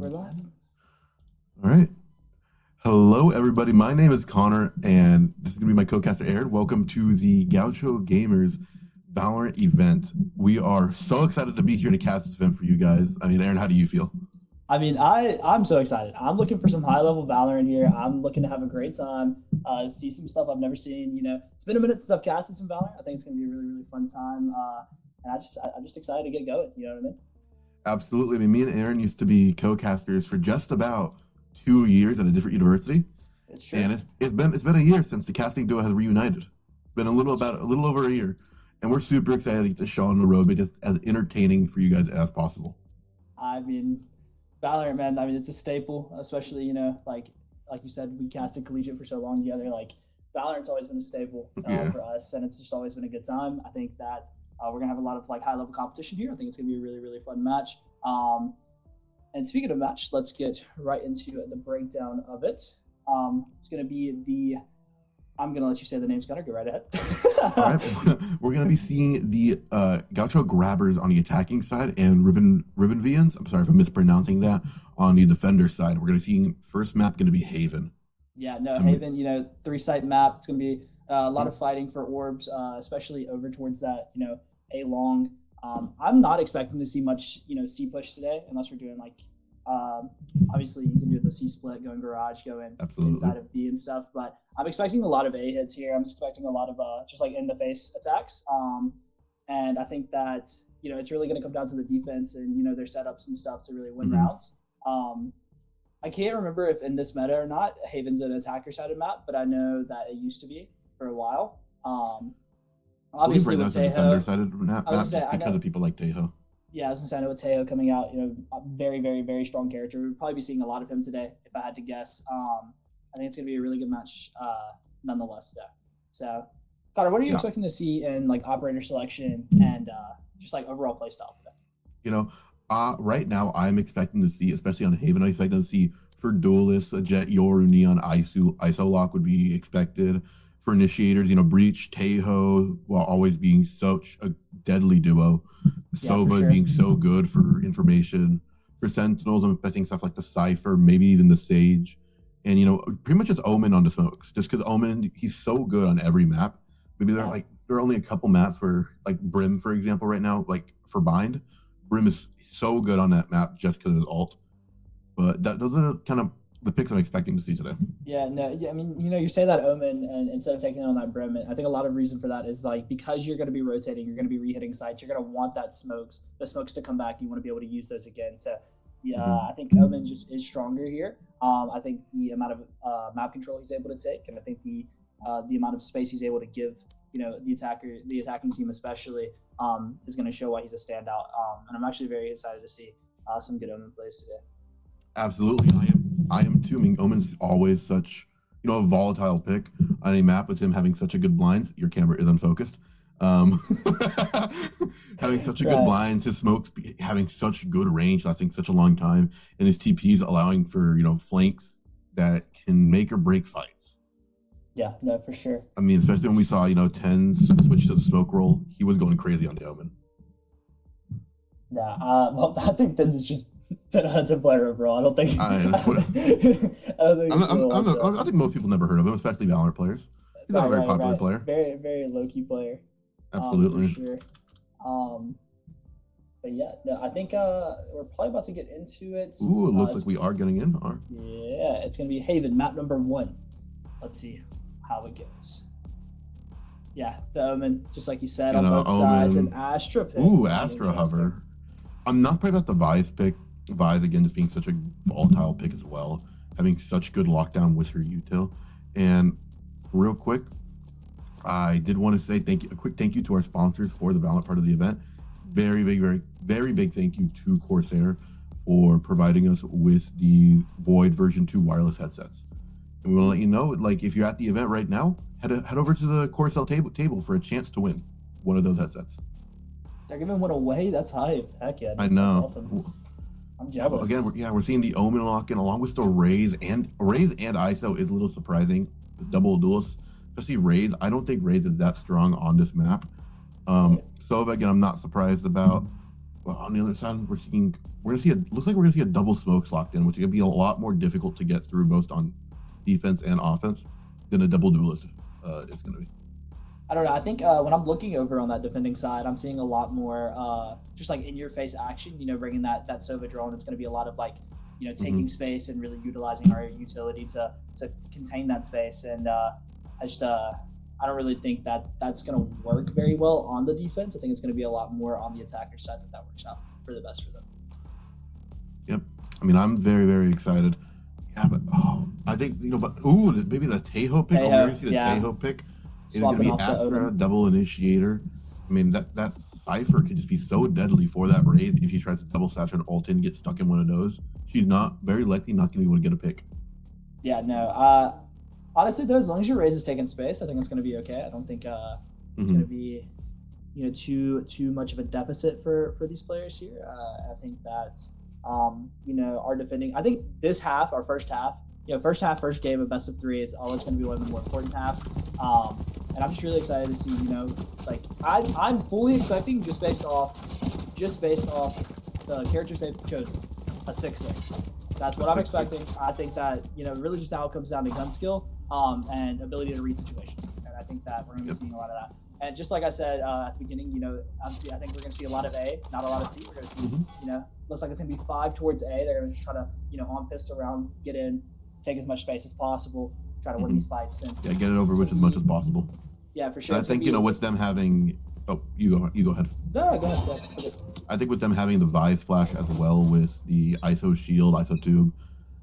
We're live. All right. Hello, everybody. My name is Connor, and this is going to be my co-caster, Aaron. Welcome to the Gaucho Gamers Valorant event. We are so excited to be here to cast this event for you guys. I mean, Aaron, how do you feel? I mean, I'm so excited. I'm looking for some high level Valorant here. I'm looking to have a great time, see some stuff I've never seen. It's been a minute since I've casted some Valorant. I think it's gonna be a really fun time, and I'm just excited to get going. You know what I mean? Absolutely. I mean, me and Aaron used to be co-casters for just about 2 years at a different university, It's true. and it's been a year since the casting duo has reunited. It's been a little over a year, and we're super excited to get this show on the road, but just as entertaining for you guys as possible. I mean, Valorant, man. I mean, it's a staple, especially like you said, we casted collegiate for so long together. Like Valorant's always been a staple Yeah. for us, and it's just always been a good time. I think that we're gonna have a lot of like high level competition here. I think it's gonna be a really fun match. And speaking of match, let's get right into the breakdown of it. It's gonna be the. I'm gonna let you say the names, Gunnar. Go right ahead. All right, we're going to be seeing the Gaucho Grabbers on the attacking side and Ribbon Vians. I'm sorry if I'm mispronouncing that. On the defender side, we're going to be seeing first map going to be Haven. Yeah, no, Haven. 3-site map. It's gonna be a lot of fighting for orbs, especially over towards that A long. I'm not expecting to see much C push today unless we're doing like obviously you can do the C split, going garage, going inside of B and stuff. But I'm expecting a lot of A hits here. I'm expecting a lot of just like in the face attacks. And I think that it's really going to come down to the defense and their setups and stuff to really win rounds. I can't remember if in this meta or not, Haven's an attacker-sided map, but I know that it used to be for a while. Obviously, right now with it's a defender-sided map just because of people like Tejo. Yeah, I was going to say, I know with Tejo coming out, very strong character. We'll probably be seeing a lot of him today, if I had to guess. I think it's going to be a really good match nonetheless, though. So, Connor, what are you expecting to see in like operator selection and just like overall play style today? Right now, I'm expecting to see, especially on Haven, I'm expecting to see for duelists, a Jet, Yoru, Neon, ISO lock would be expected. For initiators, Breach, Tejo, while always being such a deadly duo. Sova being so good for information. For Sentinels, I'm expecting stuff like the Cypher, maybe even the Sage. And, pretty much it's Omen on the smokes. Just because Omen, he's so good on every map. Maybe there are only a couple maps where, like Brim, for example, right now, like for Bind, Brim is so good on that map just because of his ult. But those are kind of the picks I'm expecting to see today. Yeah, no, I mean, you say that Omen, and instead of taking on that Brim, I think a lot of reason for that is like because you're going to be rotating, you're going to be re-hitting sites, you're going to want the smokes to come back. You want to be able to use those again. So, yeah, I think Omen just is stronger here. I think the amount of map control he's able to take, and I think the amount of space he's able to give, the attacking team especially, is going to show why he's a standout. And I'm actually very excited to see some good Omen plays today. Absolutely, I am too. I mean, Omen's always such, a volatile pick on a map with him having such a good blinds. Your camera is unfocused. Having such a good blinds, his smokes having such good range, lasting such a long time, and his TPs allowing for flanks that can make or break fights. Yeah, no, for sure. I mean, especially when we saw Tens switch to the smoke roll, he was going crazy on the Omen. Yeah, well, I think Tens is just a player overall. I don't think. I think most people never heard of him, especially Valorant players. He's not a very popular player. Very low key player. Absolutely. For sure. But yeah, no, I think we're probably about to get into it. Ooh, it looks like we are getting in. Yeah, it's gonna be Haven, map number 1. Let's see how it goes. Yeah, the Omen, just like you said, on both sides, and Astra pick. Ooh, Astra hover. I'm not probably about the Vise pick. Vise again just being such a volatile pick as well, having such good lockdown with her util. And real quick, I did want to say a quick thank you to our sponsors for the Valorant part of the event. Very big thank you to Corsair for providing us with the Void version 2 wireless headsets. And we want to let you know, like, if you're at the event right now, head over to the Corsair table for a chance to win one of those headsets. They're giving one away. That's hype. Heck yeah! I know. That's awesome. I'm jealous. Again, we're seeing the Omen lock in along with the Raze and ISO is a little surprising. The double duelists, especially Raze. I don't think Raze is that strong on this map. Sova again, I'm not surprised about. Well, on the other side, we're gonna see looks like we're gonna see a double smokes locked in, which is gonna be a lot more difficult to get through both on defense and offense than a double duelist is gonna be. I don't know. I think when I'm looking over on that defending side, I'm seeing a lot more just like in your face action. You know, bringing that Sova drone. It's going to be a lot of like, you know, taking space and really utilizing our utility to contain that space. And I don't really think that that's going to work very well on the defense. I think it's going to be a lot more on the attacker side that works out for the best for them. Yep. I mean, I'm very, very excited. Yeah, but I think, you know, but maybe the Tejo pick. We're gonna see the Tejo pick. It's going to be Astra, double initiator. I mean, that Cypher could just be so deadly for that Raze if she tries to double satch and ult and get stuck in one of those. She's very likely not going to be able to get a pick. Yeah, no. Honestly, though, as long as your Raze is taking space, I think it's going to be okay. I don't think it's going to be, you know, too much of a deficit for these players here. I think that, you know, our defending. I think this half, our first half, you know, first game of best of 3 is always going to be one of the more important halves. And I'm just really excited to see, you know, like I'm fully expecting just based off the characters they've chosen, a 6-6. That's what I'm expecting. I think that, you know, really just now it comes down to gun skill and ability to read situations. And I think that we're going to be seeing a lot of that. And just like I said at the beginning, you know, obviously I think we're going to see a lot of A, not a lot of C. We're going to see, you know, looks like it's going to be 5 towards A. They're going to just try to, you know, on pistol around, get in, take as much space as possible, try to win these fights. And yeah, get it over with as much as possible. Yeah, for sure. And I think, you know, with them having, you go ahead. No, go ahead. I think with them having the Vice Flash as well with the ISO shield, ISO tube,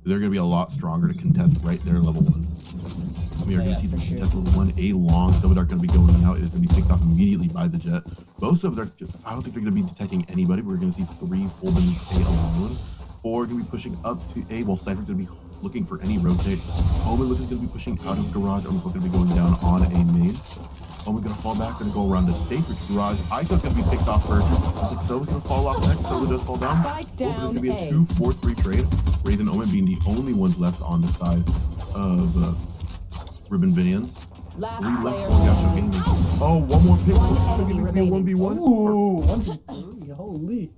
they're going to be a lot stronger to contest right there level 1. We are going to see them contest level 1, A long. Silverdart going to be going out. It's going to be picked off immediately by the Jet. Both Silverdarts, I don't think they're going to be detecting anybody. We're going to see 3 holding A alone. 4 going to be pushing up to A, while Cypher's going to be looking for any rotate. Omen looks going to be pushing out of garage. Omen's going to be going down on a main. Omen's going to fall back, going to go around the safe garage. ISO's going to be picked off first. Sova's going to fall off next. Sova does fall down. Omen's going to be a 2-4-3 trade. Raze and Omen being the only ones left on the side of Ribbon Vinians. 3 left for Gaucho Gaming. Oh, one more pick. It's going to be a 1v1. Ooh, 1v3. Holy.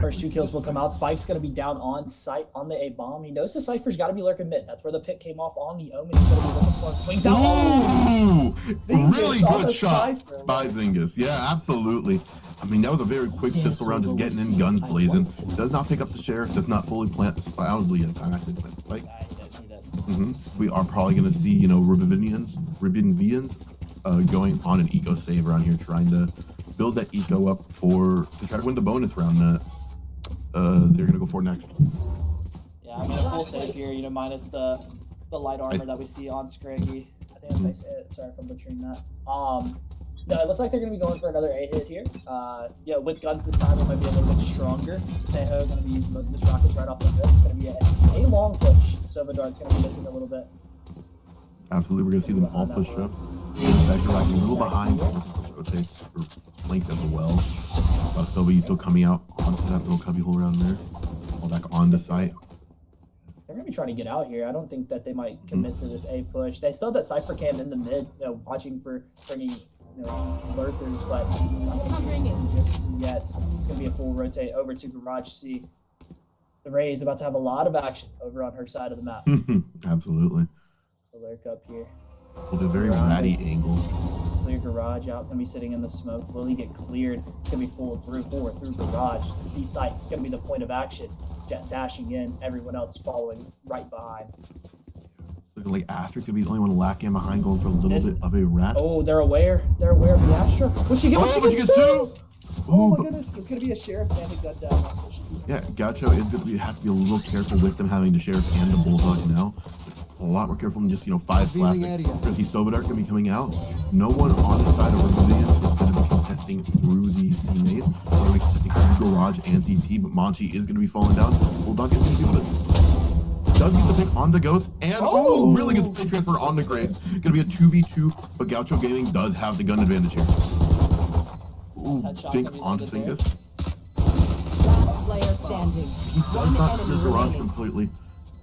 First 2 kills will come out. Spike's going to be down on site on the A-bomb. He knows the Cypher's got to be lurking mid. That's where the pick came off on the Omen. He's going to be looking for him. Swings out. Ooh, really good shot by Zingus. Yeah, absolutely. I mean, that was a very quick pistol round, just getting in, guns blazing. Does not pick up the Sheriff. Does not fully plant the Spike. I don't believe it's time actually to plant the Spike. We are probably going to see, you know, Ribbon Vians going on an eco save around here, trying to build that eco up to try to win the bonus round that they're gonna go for next. Yeah, I mean a full save here, you know, minus the light armor that we see on Scraggy. I think that's sorry if I'm butchering that. No, it looks like they're gonna be going for another 8 hit here. Yeah, with guns this time it might be a little bit stronger. Tejo gonna be using both of his rockets right off the rip. It's gonna be a long push. Silverdart's gonna be missing a little bit. Absolutely, we're gonna see them all push up. Actually, like a little behind. Rotates or flanks as well. Sova still coming out onto that little cubby hole around there. All back on the site. They're gonna be trying to get out here. I don't think that they might commit to this A push. They still have that Cypher cam in the mid, you know, watching for any, you know, lurkers, but it's not gonna be just yet. It's gonna be a full rotate over to Garage C. The Raze is about to have a lot of action over on her side of the map. Absolutely. The lurk up here. With a very ratty angle. Clear garage out, gonna be sitting in the smoke. Will he get cleared? It's gonna be forward through garage to C site. Gonna be the point of action. Jet dashing in, everyone else following right behind. Looking like Astra could be the only one lacking behind, going for a little bit of a rat. Oh, they're aware. They're aware of the Astra. Will she get what she gets too? Oh my goodness, it's gonna be a Sheriff and a gun down. Yeah, Gaucho is gonna have to be a little careful with them having the Sheriff and the Bulldog now. A lot more careful than just, you know, 5 classic. We're gonna see Silverdart gonna be coming out. No one on the side of Rebellion is gonna be contesting through the C-Made. We're gonna be contesting through Garage and CT, but Monchi is gonna be falling down. Bulldog is gonna be able to does get the pick on the Ghost, and really good spin transfer on the Grace. Gonna be a 2v2, but Gaucho Gaming does have the gun advantage here. Ooh, dink onto Singus. Last player standing. He does not clear Garage completely.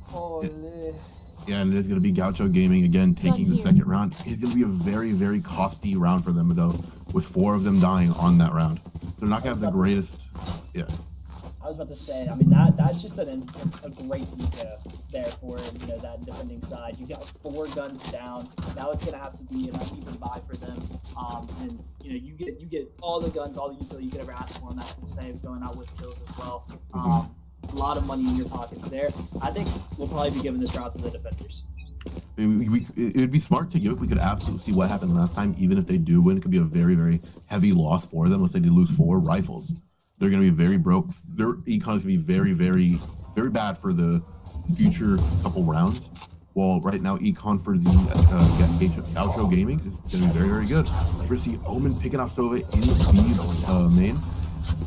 Holy. Yeah, and it is going to be Gaucho Gaming again taking the second round. It's going to be a very, very costly round for them, though, with 4 of them dying on that round. They're not gonna have the greatest. Yeah. I was about to say, I mean that's just a great eco there for that defending side. You got 4 guns down. Now it's gonna have to be an uneven buy for them. And you get all the guns, all the utility you could ever ask for on that full save, going out with kills as well. A lot of money in your pockets there. I think we'll probably be giving this route to the defenders. It would be smart to give it. We could absolutely see what happened last time. Even if they do win, it could be a very, very heavy loss for them. Let's say they lose 4 rifles. They're going to be very broke. Their econ is going to be very, very, very bad for the future couple rounds. Well, right now, econ for the Gaucho Gaming is going to be very, very good. We're going to see Omen picking off Sova in the speed main.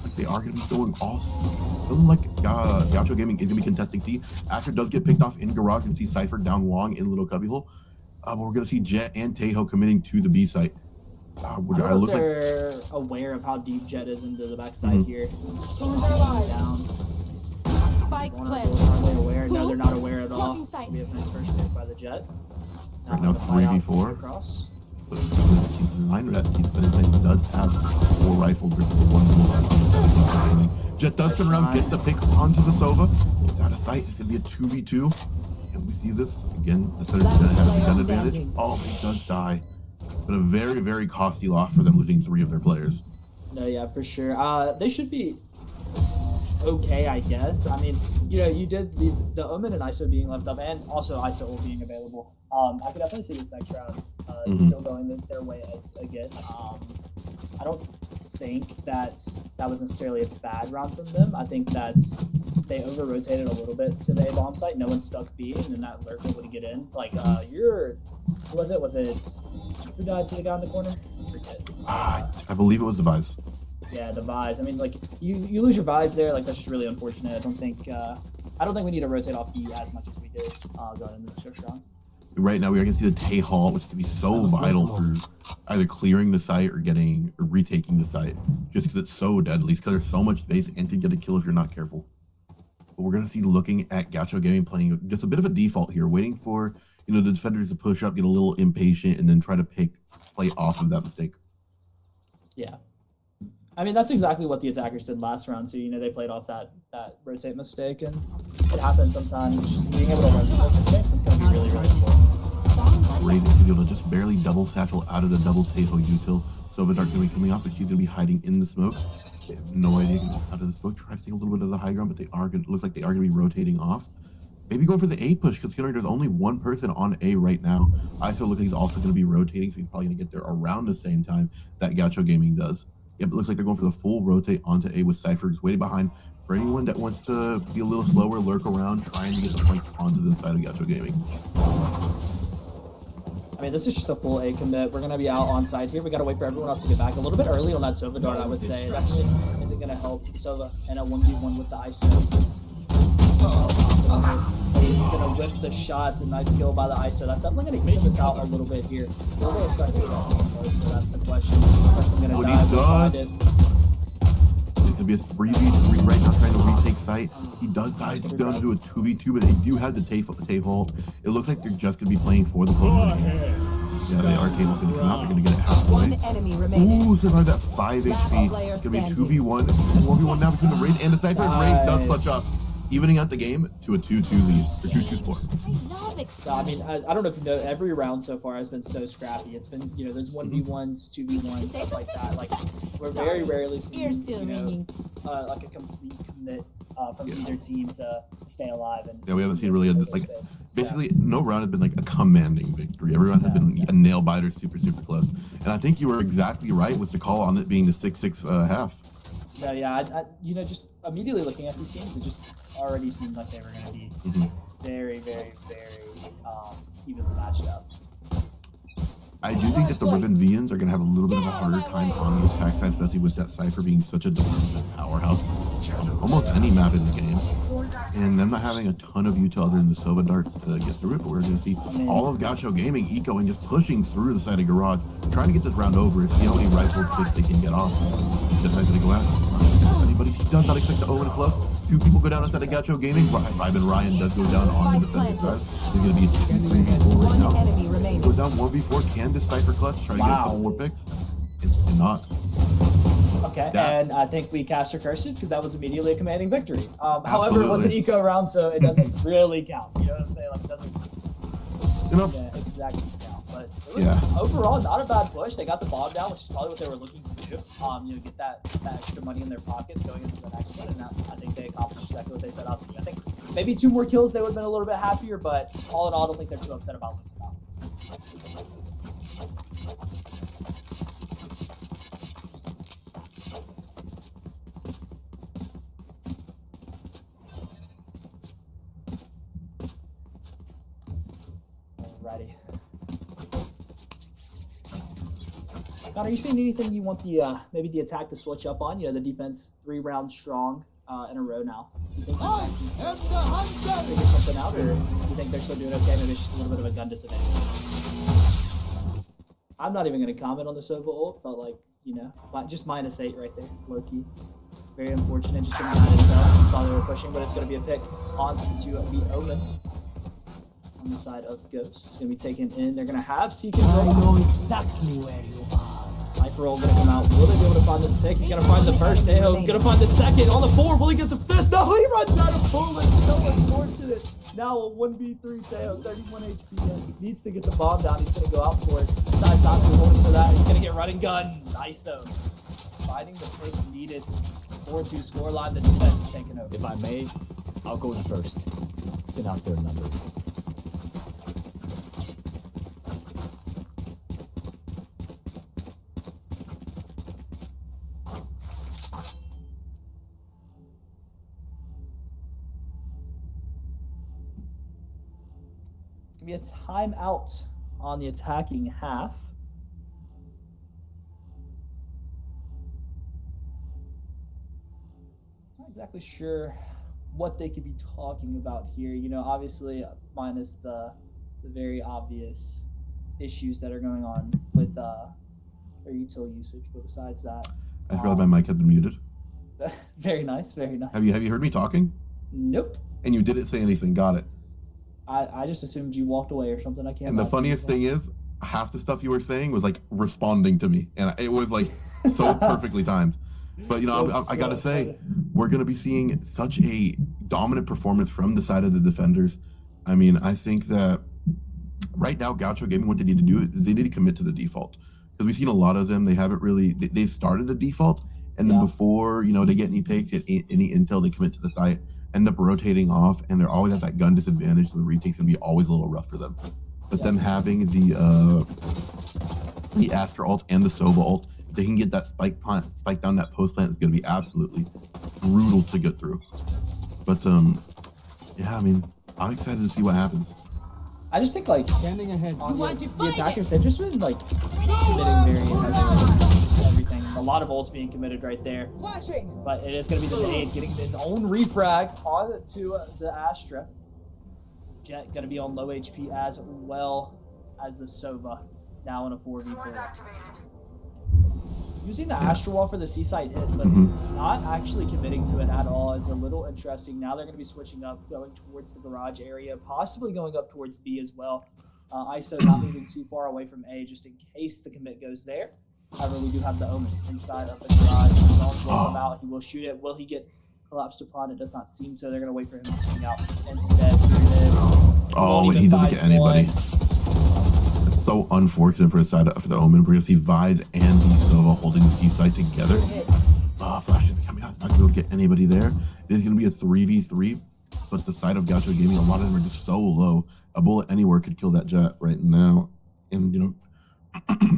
Like they are going to be going off. Doesn't like Gaucho Gaming is going to be contesting C. Asher does get picked off in garage and see Cypher down long in little cubbyhole. But we're going to see Jet and Tejo committing to the B site. I don't know if they're aware of how deep Jet is into the backside here. Down. Spike plant. Are they aware? No, they're not aware at all. We have a nice first pick by the Jet. Right now, 3v4. Across. Line that does have 4 rifles for 1 Jet does turn around, get the pick onto the Sova. It's out of sight. It's gonna be a 2v2. And we see this again. The Center's gonna have a gun advantage. Oh, he does die. But a very, very costly loss for them, losing 3 of their players. No, yeah, for sure. They should be okay, I guess. I mean, you did leave the Omen and ISO being left up, and also ISO ult being available. I could definitely see this next round still going their way as again. I don't think that was necessarily a bad round from them. I think that they over-rotated a little bit to the A bomb site. No one stuck B, and then that lurker would get in. Like, was it who died to the guy in the corner? I forget. I believe it was the Vise. Yeah, the Vise. I mean, like, you lose your Vise there. Like, that's just really unfortunate. I don't think we need to rotate off B as much as we did going into the first round. Right now, we are going to see the Tay Hall, which is going to be so vital for either clearing the site or retaking the site, just because it's so deadly, because there's so much space and to get a kill if you're not careful. But we're going to see looking at Gaucho Gaming playing just a bit of a default here, waiting for the defenders to push up, get a little impatient, and then try to play off of that mistake. Yeah. I mean, that's exactly what the attackers did last round. So, they played off that rotate mistake, and it happens sometimes. It's just being able to learn from those mistakes is going to be really, really cool. Great to be able to just barely double satchel out of the double Tejo util. Sova Dark going to be coming off, but she's going to be hiding in the smoke. They have no idea out of the smoke. Try to take a little bit of the high ground, but looks like they are going to be rotating off. Maybe going for the A push, considering there's only 1 person on A right now. ISO looks like he's also going to be rotating, so he's probably going to get there around the same time that Gaucho Gaming does. Yep, it looks like they're going for the full rotate onto A with Cypher just waiting behind. For anyone that wants to be a little slower, lurk around, trying to get the point onto the side of Gaucho Gaming. I mean, this is just a full A commit. We're going to be out on side here. We got to wait for everyone else to get back a little bit early on that Sova dart, I would say. Definitely isn't going to help Sova and a 1v1 with the ISO. He's going to whip the shots. A nice kill by the ISO. That's definitely going to even this out a little bit here. We're going to start to so that's the question. First going to die. It's going to be a 3v3 right now, trying to retake site. He does die down to do a 2v2, but they do have the Tay vault. It looks like they're just going to be playing for the close. Yeah, they are capable of finishing up. They're going to get it halfway. Ooh, survived that 5 HP. It's going to be 2v1. 1v1 now between the Raid and the Cypher. Raid does clutch up, evening out the game to a 2-2 lead, or 2-2 score. I mean, I don't know if you know, every round so far has been so scrappy. It's been, there's 1v1s, 2v1s, stuff like that. Like, we're very rarely seeing, like a complete commit from either team to stay alive. And yeah, we haven't seen really, basically, no round has been like a commanding victory. Every round has been a nail biter, super, super close. And I think you were exactly right with the call on it being the 6-6 half. No, yeah, just immediately looking at these teams, it just already seemed like they were going to be very, very, very evenly matched up. I do think that the Ribbon Vians are going to have a little bit of a harder time on the attack side, especially with that Cypher being such a defensive powerhouse. Almost any map in the game. And them not having a ton of util other than the Sova darts to get through it, but we're going to see all of Gaucho Gaming ecoing, just pushing through the side of Garage, trying to get this round over and see how many rifle picks they can get off. Just not going to go after anybody. He does not expect to own a plus. 2 people go down inside of Gaucho Gaming. Ryan Ryan does go down on the defensive side. He's going to be a 3v4 right now. Goes down 1v4. Can this Cypher clutch? Try to get a couple more picks. It's not. Okay, Yeah. and I think we cast our cursive because that was immediately a commanding victory. However, it was an eco round, so it doesn't really count. You know what I'm saying? Like, it doesn't exactly count. But it was overall not a bad push. They got the bomb down, which is probably what they were looking to do. Get that extra money in their pockets going into the next one, and I think they accomplished exactly what they set out to do. I think maybe 2 more kills, they would have been a little bit happier, but all in all, I don't think they're too upset about losing out. Alrighty. God, are you seeing anything you want the maybe the attack to switch up on? You know, the defense 3 rounds strong in a row now. You think figure something out, or you think they're still doing okay? Maybe it's just a little bit of a gun disadvantage. I'm not even going to comment on the Sova ult. Felt like, you know, just -8 right there, low key. Very unfortunate, just sitting behind himself. Thought they were pushing, but it's going to be a pick onto the Omen. On the side of Ghost. It's going to be taken in. They're going to have Seek and Roll. I know exactly where you are. Cypher Roll going to come out. Will they be able to find this pick? He's going to find the first. Teho going to find the second. On the 4, will he get the 5th? No, he runs out of bullets. So unfortunate. Now a 1v3 Teho, 31 HP. Needs to get the bomb down. He's going to go out for it. Decides not to hold for that. He's going to get running gun. ISO. Finding the pick needed. 4-2 scoreline. The defense is taking over. If I may, I'll go in first. Thin out their numbers. Be a timeout on the attacking half. Not exactly sure what they could be talking about here. You know, obviously minus the very obvious issues that are going on with their util usage, but besides that, I forgot my mic had been muted. Very nice, very nice. Have you heard me talking? Nope. And you didn't say anything. Got it. I just assumed you walked away or something. I can't. And the funniest thing is, half the stuff you were saying was like responding to me, and it was like so perfectly timed. But you know, I gotta say, we're gonna be seeing such a dominant performance from the side of the defenders. I mean, I think that right now, Gaucho Gaming, what they need to do is they need to commit to the default, because we've seen a lot of them. They haven't really. They've started the default, and then before they get any picks, any intel, they commit to the site. End up rotating off, and they're always at that gun disadvantage, so the retake's gonna be always a little rough for them. But them having the Astra ult and the Sova ult, if they can get that spike down that post plant, is gonna be absolutely brutal to get through. But yeah, I mean, I'm excited to see what happens. I just think like Standing ahead. on the attackers, they've just been like committing very heavily to everything. A lot of ults being committed right there. Flashing. But it is going to be the Nade getting his own refrag onto the Astra. Jet going to be on low HP as well as the Sova, now in a 4v4. Using the Astra wall for the C-side hit, but not actually committing to it at all is a little interesting. Now they're going to be switching up, going towards the garage area, possibly going up towards B as well. ISO not moving too far away from A, just in case the commit goes there. However, we do have the Omen inside of the garage. He's also will come out. He will shoot it. Will he get collapsed upon? It does not seem so. They're going to wait for him to swing out instead. Here it is. Oh, and he doesn't get anybody. It's so unfortunate for the side of the Omen. We're going to see Vibes and the Sova holding the C side together. Flash didn't coming out. Not going to be able to get anybody there. It is going to be a 3v3, but the side of Gaucho Gaming, a lot of them are just so low. A bullet anywhere could kill that Jet right now. And, you know,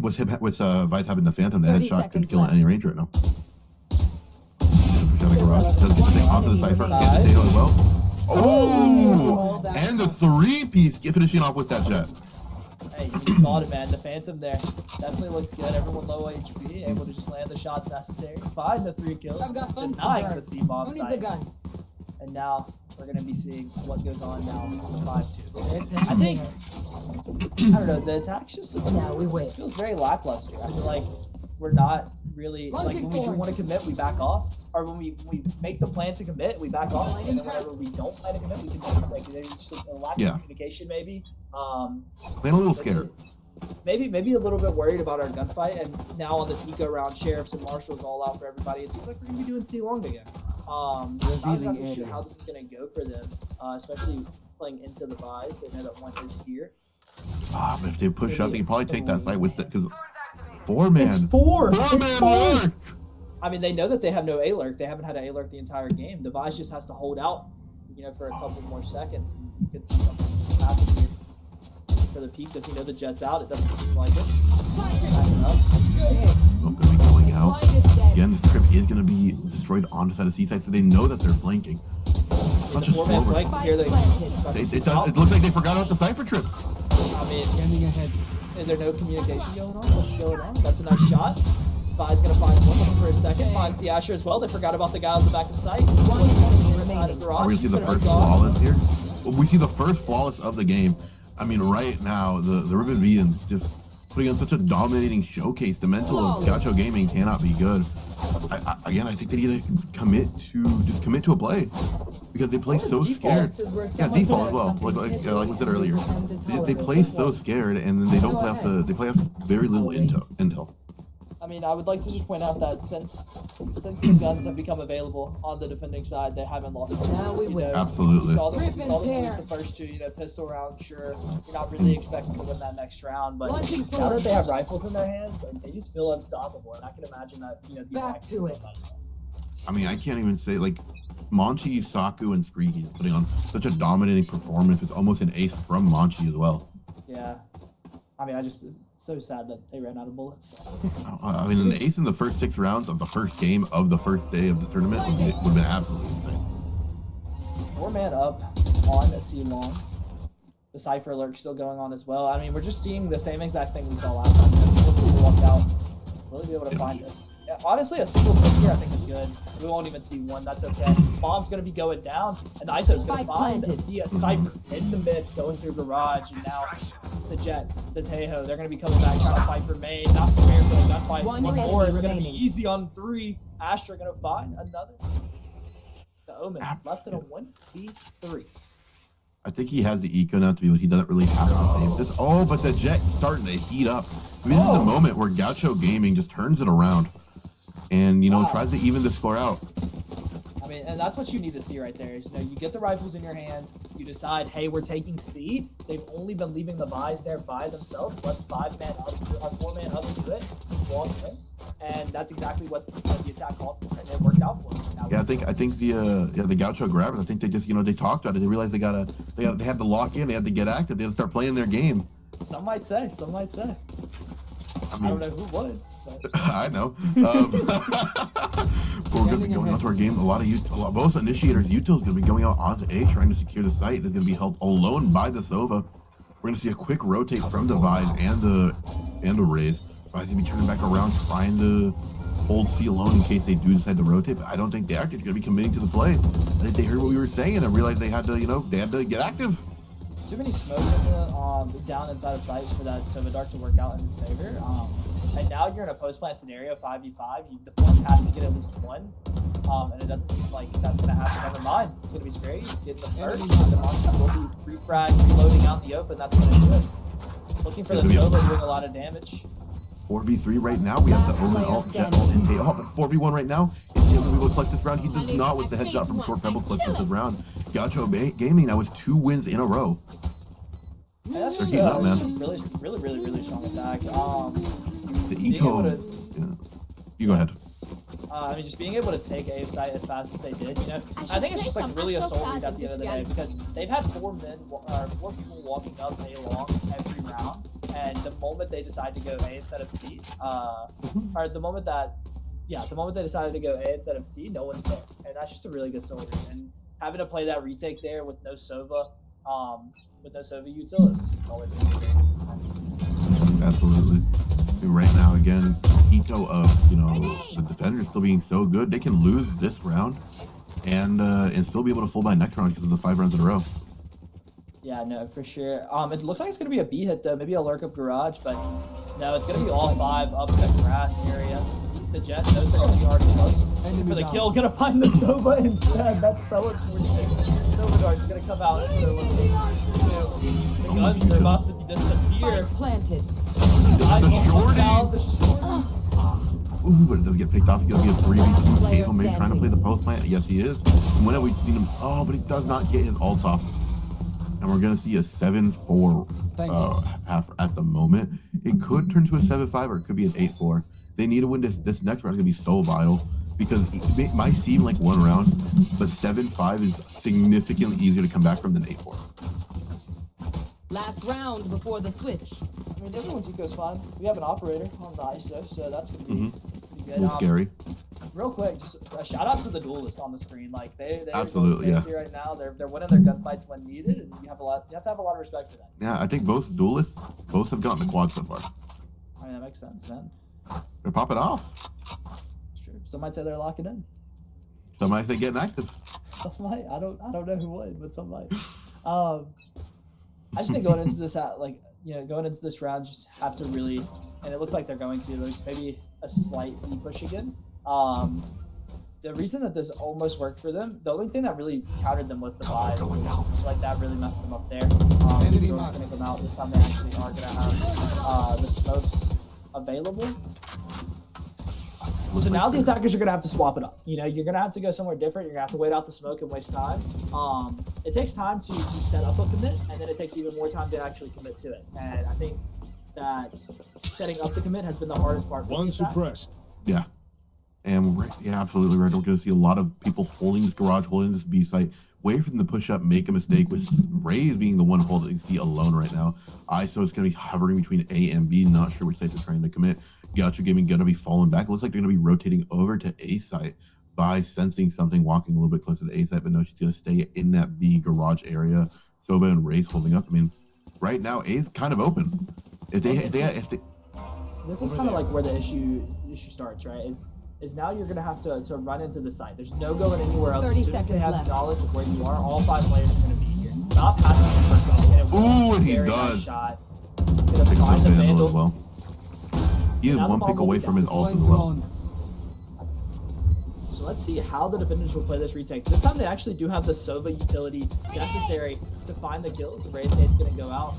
with Vice having the Phantom, the headshot could kill at any range right now. Got a garage. Does get the thing onto the Cypher. Get the Dale as well. Oh! And the 3-piece finishing off with that Jet. Hey, you called it, man. The Phantom there definitely looks good. Everyone low HP, able to just land the shots necessary. Find the 3 kills. I've got funds denying to the C-bomb Who needs a site. gun? And now we're going to be seeing what goes on now on the 5-2. I think, I don't know, the attack just, just feels very lackluster. I feel like we're not really, like when we do want to commit, we back off. Or when we make the plan to commit, we back off. And then whenever we don't plan to commit, we commit. Like, there's just a lack of communication maybe. Playing a little scared. maybe a little bit worried about our gunfight, and now on this eco round, sheriffs and marshals all out for everybody. It seems like we're gonna be doing C long again. Not exactly sure how this is gonna go for them, especially playing into the buys. They know that one is here. But if they push up, they can probably take that side with it because 4-man. It's four. It's 4. I mean, they know that they have no A-lurk. They haven't had an A-lurk the entire game. Device just has to hold out, for a couple more seconds. And you could see something massive here for the peak. Does he know the jet's out? It doesn't seem like it. Backing up. I'm going to be going out. Again, this trip is going to be destroyed on the side of Seaside, so they know that they're flanking. It's such a slow flank here. It looks like they forgot about the Cypher trip. I mean, standing ahead. Is there no communication going on? What's going on? That's a nice shot. Vi's gonna find one for a second. Finds the Asher as well. They forgot about the guy on the back of sight. One enemy remaining. Are we see the first flawless here? Well, we see the first flawless of the game. I mean, right now, the Ribbon Vians just putting on such a dominating showcase. The mental of Gaucho Gaming cannot be good. I think they need to commit to a play because they play so scared. Yeah, default as well. Like we said earlier, they play so scared, and then they don't play off they play off very little intel. I mean, I would like to just point out that since the guns have become available on the defending side, they haven't lost. Now we win. Absolutely. We saw the first two, pistol round. Sure, you're not really expecting to win that next round, but now that they have rifles in their hands, and they just feel unstoppable. And I can imagine that the Back to it. I mean, I can't even say Monchi, Saku, and Screeky putting on such a dominating performance. It's almost an ace from Monchi as well. Yeah. I mean, it's so sad that they ran out of bullets. I mean, an ace in the first 6 rounds of the first game of the first day of the tournament would have been absolutely insane. 4-man up on a C long. The Cypher lurk still going on as well. I mean, we're just seeing the same exact thing we saw last time. People walk out, really be able to find this. Yeah, honestly, a single pick here I think is good. We won't even see one. That's okay. Bomb's going to be going down, and ISO's going to find the Cypher in the mid, going through garage, and now the Jet, the Tejo, they're going to be coming back trying to fight for main. Not prepared for the gunfight. One more. It's going to be easy on 3. Astra going to find another. The Omen left it on 1v3. I think he has the eco now to be able. He doesn't really have to save this. Oh, but the Jet starting to heat up. I mean, this is the moment where Gaucho Gaming just turns it around and, tries to even the score out. I mean, and that's what you need to see right there is, you get the rifles in your hands, you decide, hey, we're taking C. They've only been leaving the buys there by themselves. Let's 4-man up to it, just walk in. And that's exactly what the attack called for, and it worked out for them. Yeah, I think the Gaucho grabbers, I think they just, they talked about it. They realized they had to lock in, they had to get active, they had to start playing their game. Some might say. I don't know who would. But. I know. We're going to be going on to our game. Both initiators, Util is going to be going out onto A, trying to secure the site. It's going to be held alone by the Sova. We're going to see a quick rotate from the Vise and the Raze. Vise going to be turning back around, trying to hold C alone in case they do decide to rotate. But I don't think they're actually going to be committing to the play. I think they heard what we were saying and realized they had to get active. Too many smokes in down inside of sight for that Sova Dark to work out in his favor. And now you're in a post-plant scenario, 5v5. The flank has to get at least 1. And it doesn't seem like that's going to happen. Never mind. It's going to be scary. Get the first. The monster will be refrag, reloading out in the open. That's going to do it. Looking for the Sova doing a lot of damage. 4v3 right now. We have the Omen ult, Jet ult, and K-ult. But 4v1 right now. Is he able to collect this round? He does not with the headshot from Short Pebble collects this round. Gaucho Gaming now with 2 wins in a row. And that's just really strong attack. The eco. You go ahead. I mean, just being able to take A site as fast as they did, I think it's just really a soul read at the end of the day because they've had 4 people walking up A long every round, and the moment they decide to go A instead of C, or the moment they decided to go A instead of C, no one's there, and that's just a really good soul read. And having to play that retake there with no Sova, util, it's always going to be great. Absolutely. Right now, again, eco of the defenders still being so good, they can lose this round and still be able to full buy next round because of the 5 rounds in a row. Yeah, no, for sure. It looks like it's gonna be a B hit though, maybe a lurk up garage, but no, it's gonna be all 5 up in the grass area. Sees the jet, knows they're gonna be already close. For the kill, gonna find the Sova instead. That's so unfortunate. Sova Dart's gonna come out and they're looking. The guns are about to disappear. Spike planted. The shorty. The shorty. Ooh, but it does get picked off. He's gonna be a 3v2. Player Cahill maybe trying to standing. play the post plant. Yes, he is. And when have we seen him? Oh, but he does not get his ult off. And we're gonna see a 7-4 half at the moment. It could turn to a 7-5 or it could be an 8-4. They need to win this. This next round is gonna be so vital because it might seem like one round, but 7-5 is significantly easier to come back from than 8-4. Last round before the switch. I mean, everyone's eco's fine. We have an operator on the ISO, so that's gonna be pretty good. A little scary. Real quick, just a shout out to the duelists on the screen. Like they're Absolutely, going crazy right now. They're winning their gunfights when needed, and you have to have a lot of respect for that. Yeah, I think both duelists have gotten the quad so far. I mean, that makes sense, man. They're popping off. It's true. Some might say they're locking in. Some might say getting active. Some might. I don't know who would, but some might. I just think going into this, going into this round, just have to really, and it looks like they're going to, like maybe a slight E push again. The reason that this almost worked for them, the only thing that really countered them was the buys. Like that really messed them up there. The drone's gonna come out this time. They actually are gonna have the smokes available. So now the attackers are gonna have to swap it up. You know, you're gonna have to go somewhere different. You're gonna have to wait out the smoke and waste time. It takes time to set up a commit, and then it takes even more time to actually commit to it. And I think that setting up the commit has been the hardest part. One suppressed. Yeah. And absolutely right. We're going to see a lot of people holding this garage, holding this B site, wait for them to push up, make a mistake, with Raze being the one holding C alone right now. ISO is going to be hovering between A and B, not sure which site they're trying to commit. Gaucho Gaming going to be falling back. It looks like they're going to be rotating over to A site by sensing something, walking a little bit closer to A site, but no, she's going to stay in that B garage area. Sova and Raze holding up. I mean, right now, A is kind of open. If they This is kind of like where the issue starts, right? Is now you're gonna have to run into the site. There's no going anywhere else. 30 As soon as they seconds have left. knowledge of where you are, all 5 players are gonna be here. Not passing the first one. Hit it. Ooh, and he Very does. Nice shot. He's gonna pick up find the Vandal Vandal. as well. He is Now the one ball pick will away be from down. his ult as well. So let's see how the defenders will play this retake. This time they actually do have the Sova utility necessary to find the kills. Ray State's gonna go out.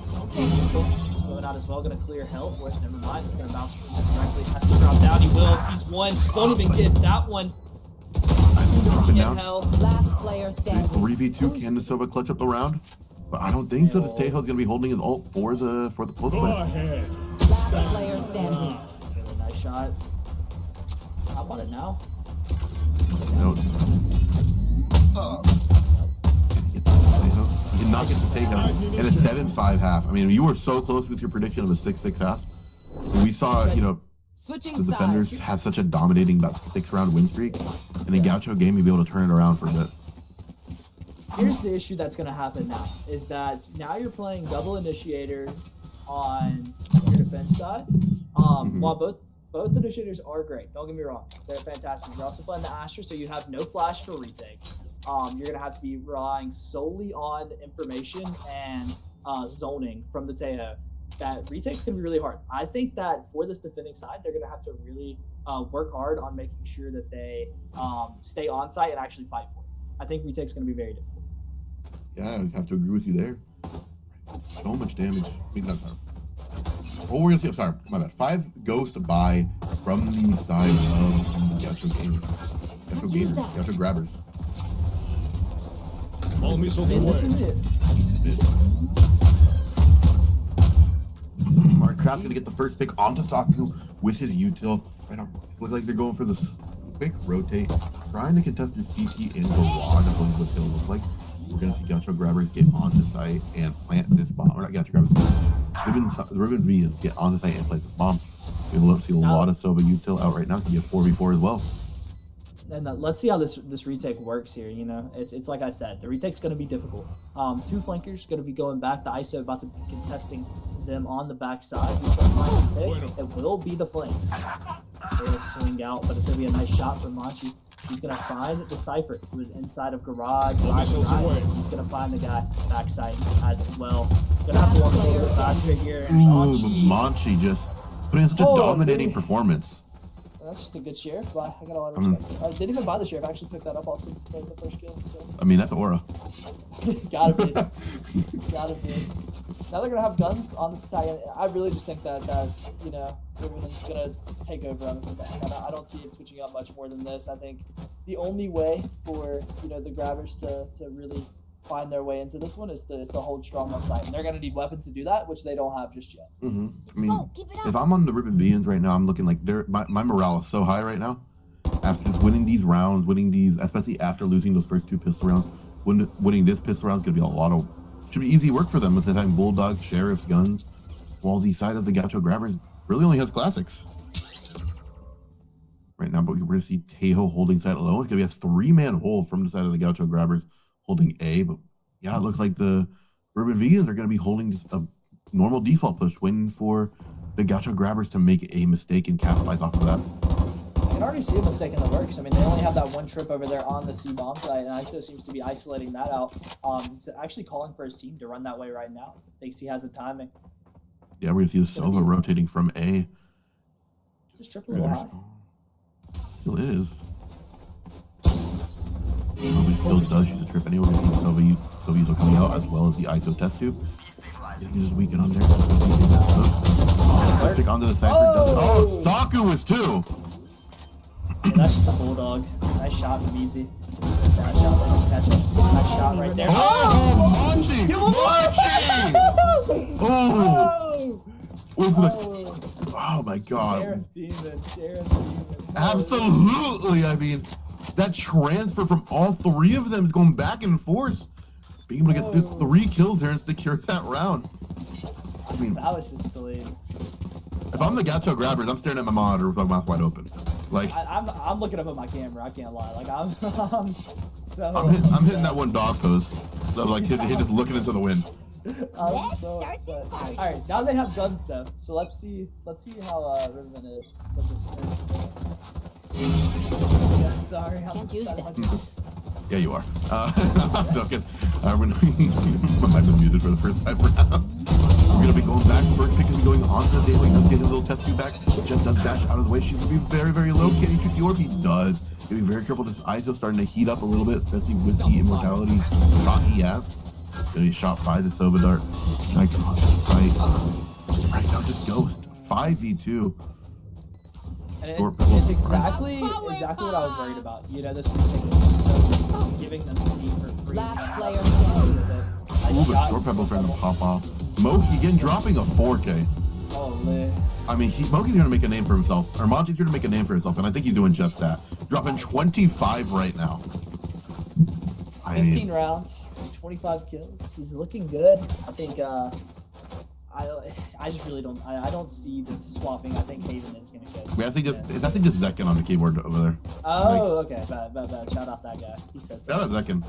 Going out as well, gonna clear health. Which never mind, it's gonna bounce directly. Has to drop down. He will. Sees one. Won't even get that one. Dropping Get down. hell. Last player standing. 3v2, can the Sova clutch up the round? But I don't think so. This Tejo's gonna be holding his ult for the post Go play. ahead. Last player standing. Really nice shot. Hop on it now. No. He did not get the Tejo. And a 7-5 half. I mean, you were so close with your prediction of a 6-6 half. We saw, Switching the defenders sides. have such a dominating about 6-round win streak, and in Gaucho Gaming be able to turn it around for a bit. Here's the issue that's going to happen now, is that now you're playing double initiator on your defense side. While both initiators are great, don't get me wrong, they're fantastic. You're also playing the Astra, so you have no flash for retake. You're going to have to be relying solely on information and zoning from the Tejo. That retake's going to be really hard. I think that for this defending side, they're going to have to really work hard on making sure that they stay on site and actually fight for it. I think retake's going to be very difficult. Yeah, I have to agree with you there. So much damage. I mean, that's not. Oh, we're gonna see. I'm sorry, my bad. 5 ghost buy from the side of Gaucho Gaming. Gaucho Gamers, Gaucho Grabbers. All missiles And this is away. it. Mark Kraft's gonna get the first pick onto Saku with his util. Right now, it looks like they're going for this quick rotate, trying to contest their CT in garage. I believe what it'll look like. We're gonna see Gaucho Grabbers get onto site and plant this bomb. Or not Gaucho Grabbers. The Ribbon V's get onto site and plant this bomb. We will see a lot of Sova util out right now. It can be a 4v4 as well. And let's see how this retake works here. It's like I said, the retake's going to be difficult. 2 flankers going to be going back. The ISO about to be contesting them on the back side. It will be the flanks. They're gonna swing out, but it's gonna be a nice shot from Manchi. He's gonna find the Cypher, who is inside of garage. He's gonna find the guy backside as well. Gonna have to walk a little bit faster here. And Ooh, but Manchi just putting in such a dominating performance. That's just a good sheriff. But I got a lot of respect. I didn't even buy the sheriff. I actually picked that up off the first kill. So. I mean, that's aura. Gotta be. Gotta be. Now they're gonna have guns on this attack. I really just think that you know, everything's gonna take over on this attack. I don't see it switching up much more than this. I think the only way for, you know, the grabbers to really find their way into this one is to hold strong on site, and they're gonna need weapons to do that, which they don't have just yet. I mean, if I'm on the Ribbon Beans right now, I'm looking like my morale is so high right now. After just winning these rounds, especially after losing those first 2 pistol rounds, winning this pistol round is gonna be should be easy work for them with having Bulldog, Sheriffs, guns. While the side of the Gaucho Grabbers really only has classics right now, but we're gonna see Tejo holding side alone. It's gonna be a 3-man hold from the side of the Gaucho Grabbers holding A, but yeah, it looks like the Ribbon Vegans are gonna be holding just a normal default push, waiting for the Gaucho Grabbers to make a mistake and capitalize off of that. I can already see a mistake in the works. I mean, they only have that one trip over there on the C bomb site, and ISO seems to be isolating that out. He's actually calling for his team to run that way right now. Thinks he has the timing. Yeah, we're gonna see the Silva rotating from A. Just triple a little high. Still is. Nobody still does use the trip anyway. We're gonna see Silva coming out as well as the ISO test tube. Getting just weaken on there. Stick onto the Cypher. Oh, Saku is too. Yeah, that's just a Bulldog. Nice shot from Easy. That shot doesn't catch him. Nice shot right there. Oh, Manchi! Manchi! Oh my God. Sheriff Demon. Absolutely. I mean, that transfer from all 3 of them is going back and forth. Being able to get 3 kills there and secure that round. I mean, that was just delayed. If I'm the Gaucho Grabbers, I'm staring at my monitor with my mouth wide open. Like I'm looking up at my camera. I can't lie. Like I'm hitting that one dog pose. So like he just looking into the wind. I'm so upset. All right, now they have guns though. So let's see how Riven is. Yeah, sorry, I'm Yeah, you are. I'm joking. My mic's been muted for the first 5 rounds. We're going to be going back. First pick is going on to the daily. Let's get his little test view back. Jet does dash out of the way. She's going to be very, very low. Can he shoot the orb? He does. Got to be very careful. This ISO starting to heat up a little bit, especially with the immortality shot he has. Going to be shot by the Sova Dart. Iconic fight. Right now, just Ghost. 5v2. And it's exactly what I was worried about. You know, this was so giving them C for free. Last player standing. Ooh, but Short Pebble trying to pop off. Moki again dropping a 4K. Holy. I mean, Moki's going to make a name for himself. Or Monty's going to make a name for himself, and I think he's doing just that. Dropping 25 right now. 15 rounds, 25 kills. He's looking good. I think I just really don't. I don't see this swapping. I think Haven is gonna get. Wait, I think just Zekin on the keyboard over there. Oh, okay. Bad. Shout out that guy. He said so. Shout out Zekin.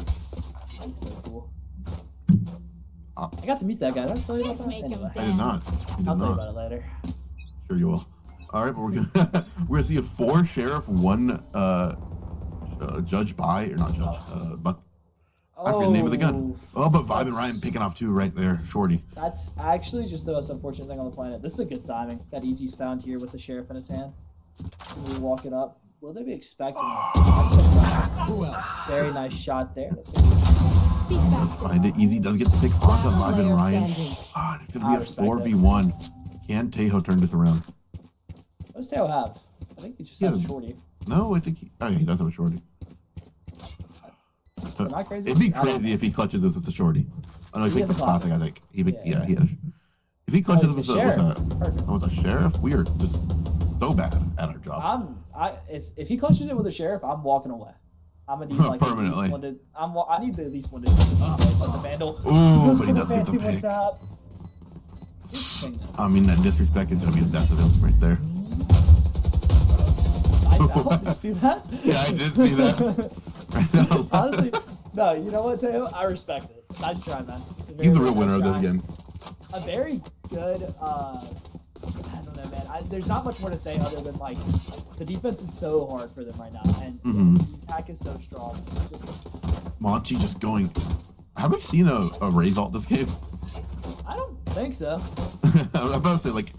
He's so cool. I got to meet that guy. Did I tell you about that? Anyway. I did not. I'll tell you about it later. Sure you will. All right, but we're gonna see a 4 sheriff, 1 judge by or not judge, but. I forget the name of the gun. Oh, but Vibe and Ryan picking off 2 right there, shorty. That's actually just the most unfortunate thing on the planet. This is a good timing. Got Easy's found here with the sheriff in his hand. We walk it up. Will they be expecting this? Who else? Very nice shot there. Let's go. Find it. Easy does get the pick onto Vibe and Ryan. God, it's gonna be a 4v1. Can Tejo turn this around? What does Tejo have? I think he just has a shorty. No, I think he does have a shorty. Am I crazy? It'd be crazy if he clutches this with the shorty. Oh no, he picks the classic, I think. He has. If he clutches with a sheriff, we are just so bad at our job. If he clutches it with a sheriff, I'm walking away. I'm gonna need like permanently. At least I need at least 1 to 2 like the Vandal. Ooh, but he does get the pick. I mean, that disrespect is gonna be a death of him right there. Did you see that? Yeah, I did see that. Honestly, no, you know what, Tejo? I respect it. Nice try, man. He's the real winner of this game. A very good, I don't know, man. there's not much more to say other than like the defense is so hard for them right now, and the attack is so strong. It's just Monchi just going. Have we seen a Raze ult this game? I don't think so. I'm about to say like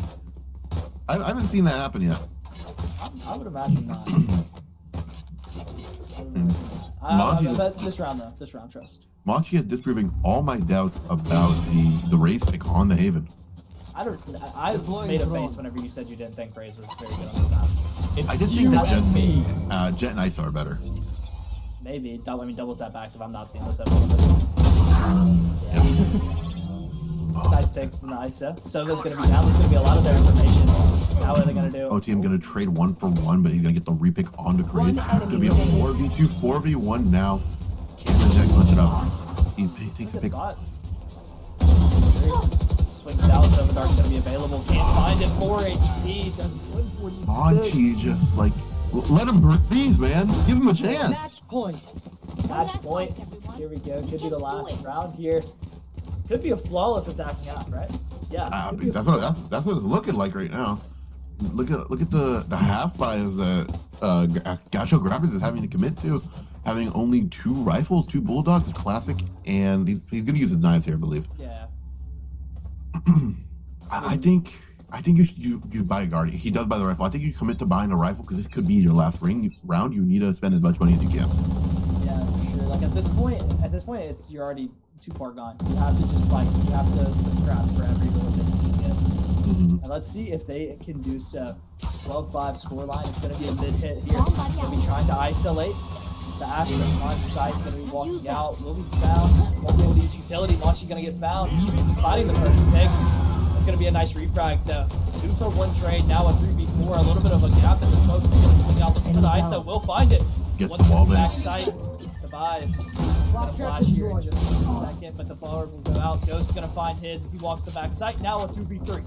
I haven't seen that happen yet. I would imagine not. This round though, this round trust. Monchi is disproving all my doubts about the Raze pick on the Haven. I made a face whenever you said you didn't think Raze was very good on the map. I did think that Jet and Ice are better. Maybe. Double tap active. I'm not seeing this ever. Yeah. It's a nice pick from the ISO. So there's going to be a lot of their information. Now what are they going to do? OTM going to trade 1-for-1, but he's going to get the repick onto Craze. Going to be a 4v2, 4v1 now. Camera Jack punch it up. He takes a pick. Swings out, so Dark's going to be available. Can't find it. 4 HP. Does 146. Monchi just like, let him breathe, man. Give him a chance. Match point. Match point. Here we go. Could be the last round here. Could be a flawless attacking half, right? Yeah. That's what it's looking like right now. Look at the half buys that Gaucho Grabbers is having to commit to, having only 2 rifles, 2 bulldogs, a classic, and he's gonna use his knives here, I believe. Yeah. I think you buy a guardian. He does buy the rifle. I think you commit to buying a rifle because this could be your last round. You need to spend as much money as you can. Yeah, for sure. Like at this point, you're already too far gone. You have to just fight. You have to scrap for every little thing you can get. And let's see if they can do so. 12-5 scoreline. It's going to be a mid-hit here. They'll be trying to isolate. The Astra on site, going to be walking out. Will be found. Won't be able to use utility. Monchi going to get found. He's finding the first pick. It's going to be a nice refrag though. 2-for-1 trade. Now a 3v4. A little bit of a gap in the smoke. Swing out the ISO. Will find it. Gets the wall back site. The buys. Flash here in just a second, but the flower will go out. Ghost's going to find his as he walks the back site. Now a 2v3.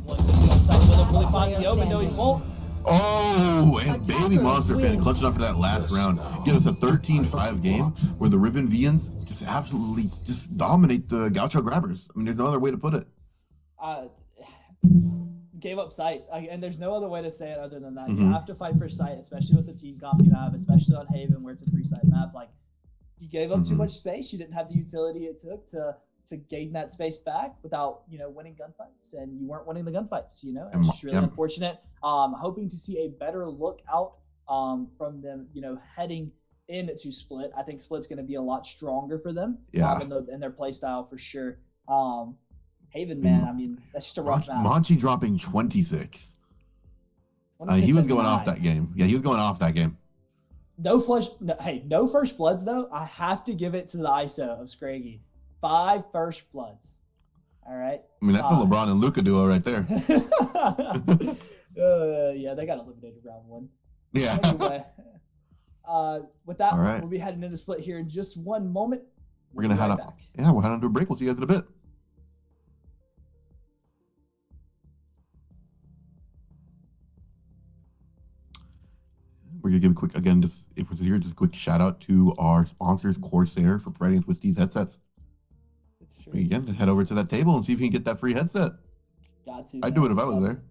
One could be on site. Will he really find the open? No, he won't. Oh, and Baby Monster Fan clutching up for that last round. Get us a 13-5 game where the Riven Vians just absolutely just dominate the Gaucho Grabbers. I mean, there's no other way to put it. Gave up sight, and there's no other way to say it other than that. You have to fight for sight, especially with the team comp you have, especially on Haven where it's a 3-site map. Like, you gave up too much space. You didn't have the utility it took to gain that space back without, winning gunfights, and you weren't winning the gunfights, It's just really unfortunate. Hoping to see a better look out from them, heading into Split. I think Split's going to be a lot stronger for them in their play style for sure. Haven, man, I mean, that's just a rough map. Monchi dropping 26. He was going off that game. Yeah, he was going off that game. No first bloods, though. I have to give it to the ISO of Scraggy. 5 first bloods. All right? I mean, that's the LeBron and Luka duo right there. Yeah, they got eliminated round 1. Yeah. Anyway, with that, right. We'll be heading into Split here in just one moment. We're going to head back. Yeah, we'll head on to a break. We'll see you guys in a bit. We're going to give a quick, again, just if we're here, just a quick shout out to our sponsors, Corsair, for providing us with these headsets. It's true. Again, head over to that table and see if you can get that free headset. Got to. I'd do it if I was there.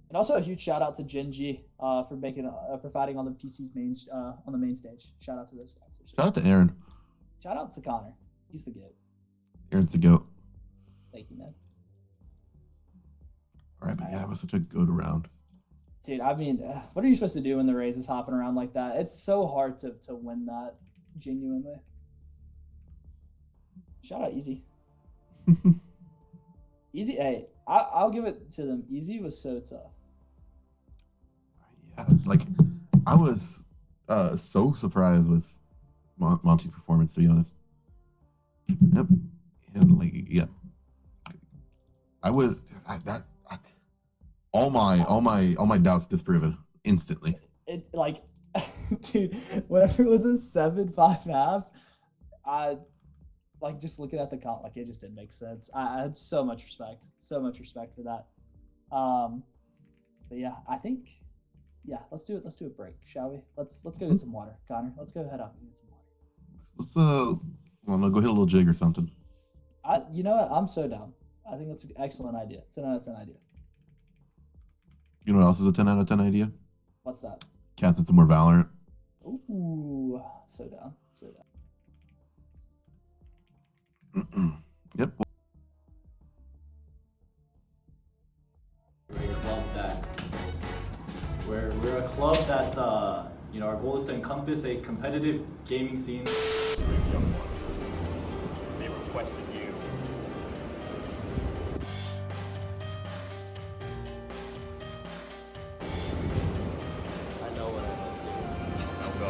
And also a huge shout out to Genji for making providing on the PC's on the main stage. Shout out to those guys. Shout out to Aaron. Shout out to Connor. He's the GOAT. Aaron's the GOAT. Thank you, man. All right, but yeah, it was such a good round. Dude, I mean, what are you supposed to do when the Raze is hopping around like that? It's so hard to win that, genuinely. Shout out Easy. Easy, hey, I'll give it to them. Easy was so tough. Yeah, it's like, I was so surprised with Monty's performance, to be honest. Yep. And like, yeah. I was all my doubts disproven instantly. It like, dude, whenever it was a 7-5 half, I like just looking at the count, like it just didn't make sense. I had so much respect for that. But yeah, I think, yeah, let's do it. Let's do a break, shall we? Let's go get some water, Connor. Let's go head up and get some water. Let's I'm gonna go hit a little jig or something. You know what? I'm so down. I think that's an excellent idea. It's an 10 idea. You know what else is a 10 out of 10 idea? What's that? Cast it some more Valorant. Ooh, so down, so Yep. We're a club that's you know, our goal is to encompass a competitive gaming scene. They requested you. I know what I must do. Now go.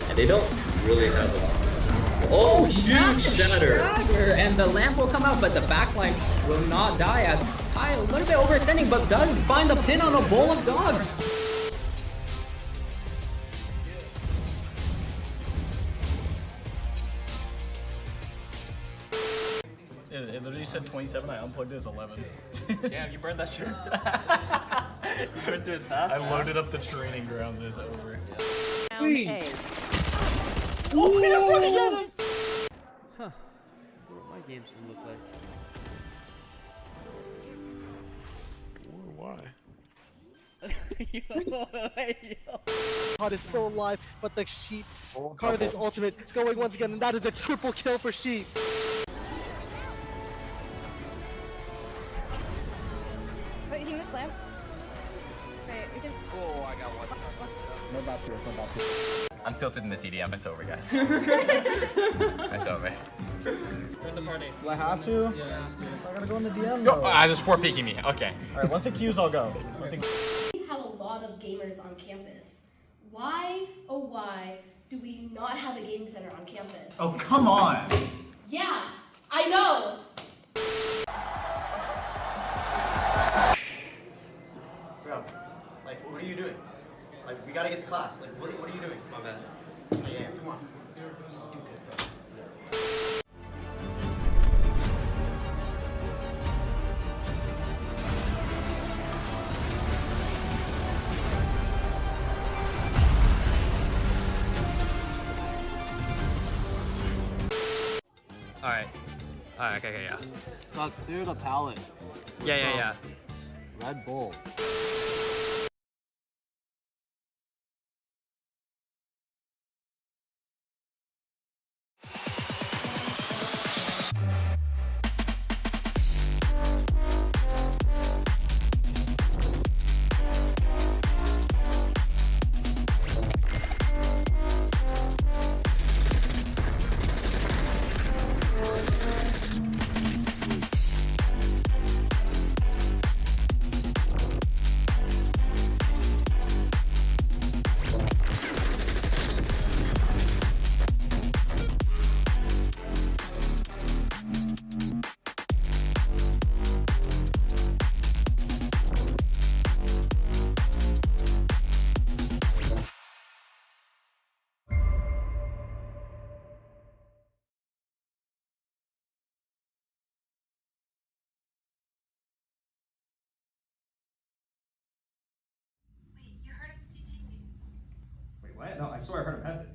And they don't really have a... Oh, huge shatter! And the lamp will come out, but the backline will not die as Kai a little bit overextending, but does find the pin on a bowl of dog. It literally said 27, I unplugged it as 11. Damn, you burned that shit. You went through it fast. I loaded up the training grounds and it's over. Huh. What my games should look like. Why? God is still alive, but the sheep card is ultimate going once again, and that is a triple kill for sheep. Wait, he missed lamp. Okay, we can. Oh, I got one. No back to it, no back to it. I'm tilted in the TDM, it's over, guys. It's over. Turn the party. Do I have to? Yeah. I gotta go in the DM. Go! There's 4 peeking me, okay. Alright, once it queues, I'll go. Once it... We have a lot of gamers on campus. Why, oh why, do we not have a gaming center on campus? Oh, come on! Yeah, I know! Bro, like, what are you doing? Like, we gotta get to class. Like, what are you doing? My bad. Yeah, come on. Stupid, bro. Alright. Alright, okay, yeah. So clear the palette. Yeah. Red Bull. Wait, what? No, I swear I heard him have it.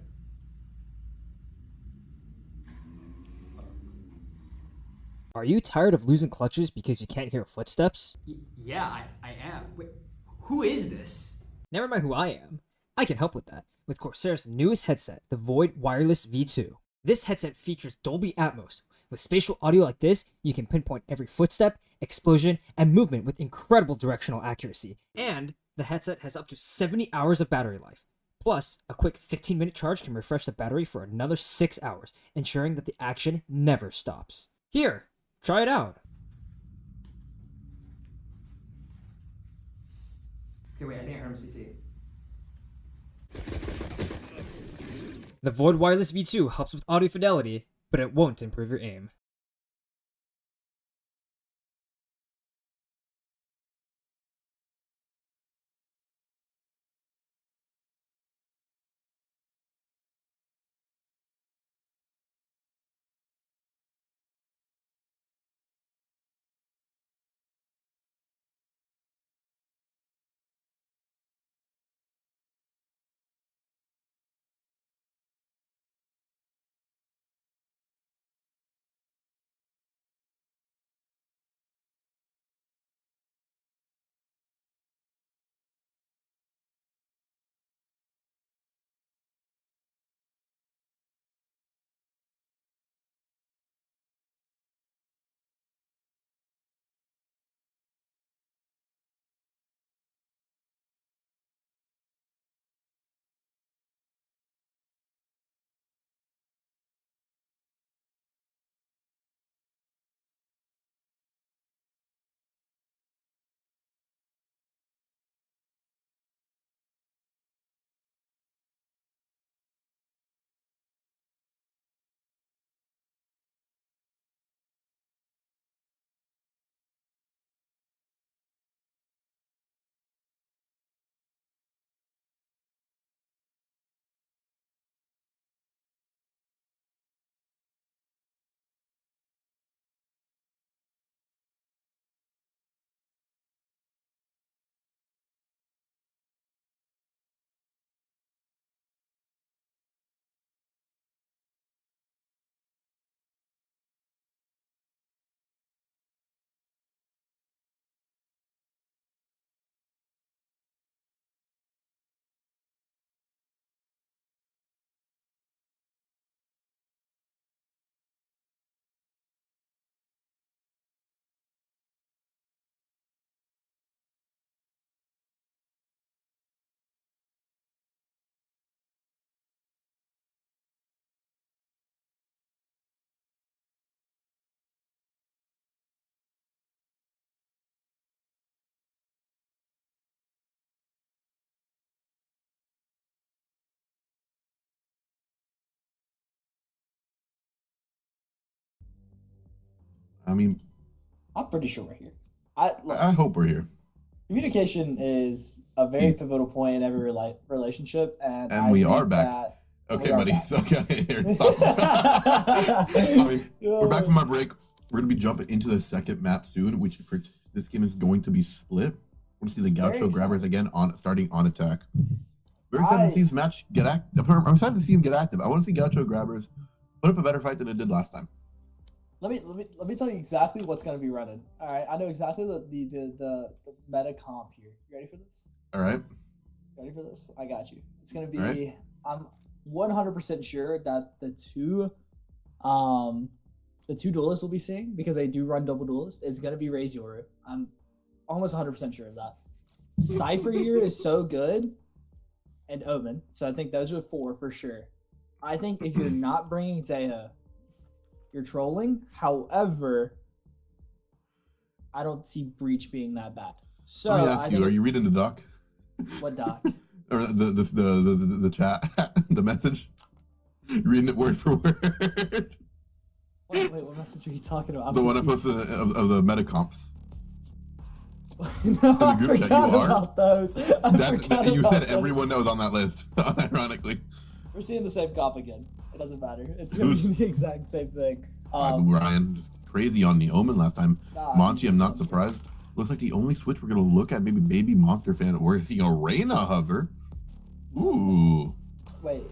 Are you tired of losing clutches because you can't hear footsteps? Yeah, I am. Wait, who is this? Never mind who I am. I can help with that with Corsair's newest headset, the Void Wireless V2. This headset features Dolby Atmos. With spatial audio like this, you can pinpoint every footstep, explosion, and movement with incredible directional accuracy. And the headset has up to 70 hours of battery life. Plus, a quick 15-minute charge can refresh the battery for another 6 hours, ensuring that the action never stops. Here, try it out. Okay, wait, I think I heard him CC. The Void Wireless V2 helps with audio fidelity, but it won't improve your aim. I mean, I'm pretty sure we're here. I hope we're here. Communication is a very pivotal point in every relationship, and we are back. Okay, buddy. Okay, here, stop. I mean, we're back from our break. We're gonna be jumping into the second map soon, which for this game is going to be split. We're gonna see the Gaucho Grabbers again starting on attack. Very excited to see this match get active. I'm excited to see him get active. I want to see Gaucho Grabbers put up a better fight than it did last time. Let me tell you exactly what's going to be running. All right, I know exactly the meta comp here. You ready for this? All right. Ready for this? I got you. It's going to be. Right. I'm 100% sure that the two duelists we'll be seeing, because they do run double duelist, is going to be Raze Yoru. I'm almost 100% sure of that. Cypher here is so good, and Omen. So I think those are 4 for sure. I think if you're not bringing Zeha, you're trolling. However, I don't see Breach being that bad. So let me ask you: are you reading the doc? What doc? Or the chat, the message? You're reading it word for word. Wait, what message are you talking about? The one I posted of the meta comps. No, I forgot about those. You said everyone knows on that list, ironically. We're seeing the same comp again. It doesn't matter. It's going to be the exact same thing. Ryan, just crazy on the Omen last time. Monty, I'm not surprised. Looks like the only switch we're going to look at, maybe Baby Monster Fan, or Reyna hover. Ooh. Wait.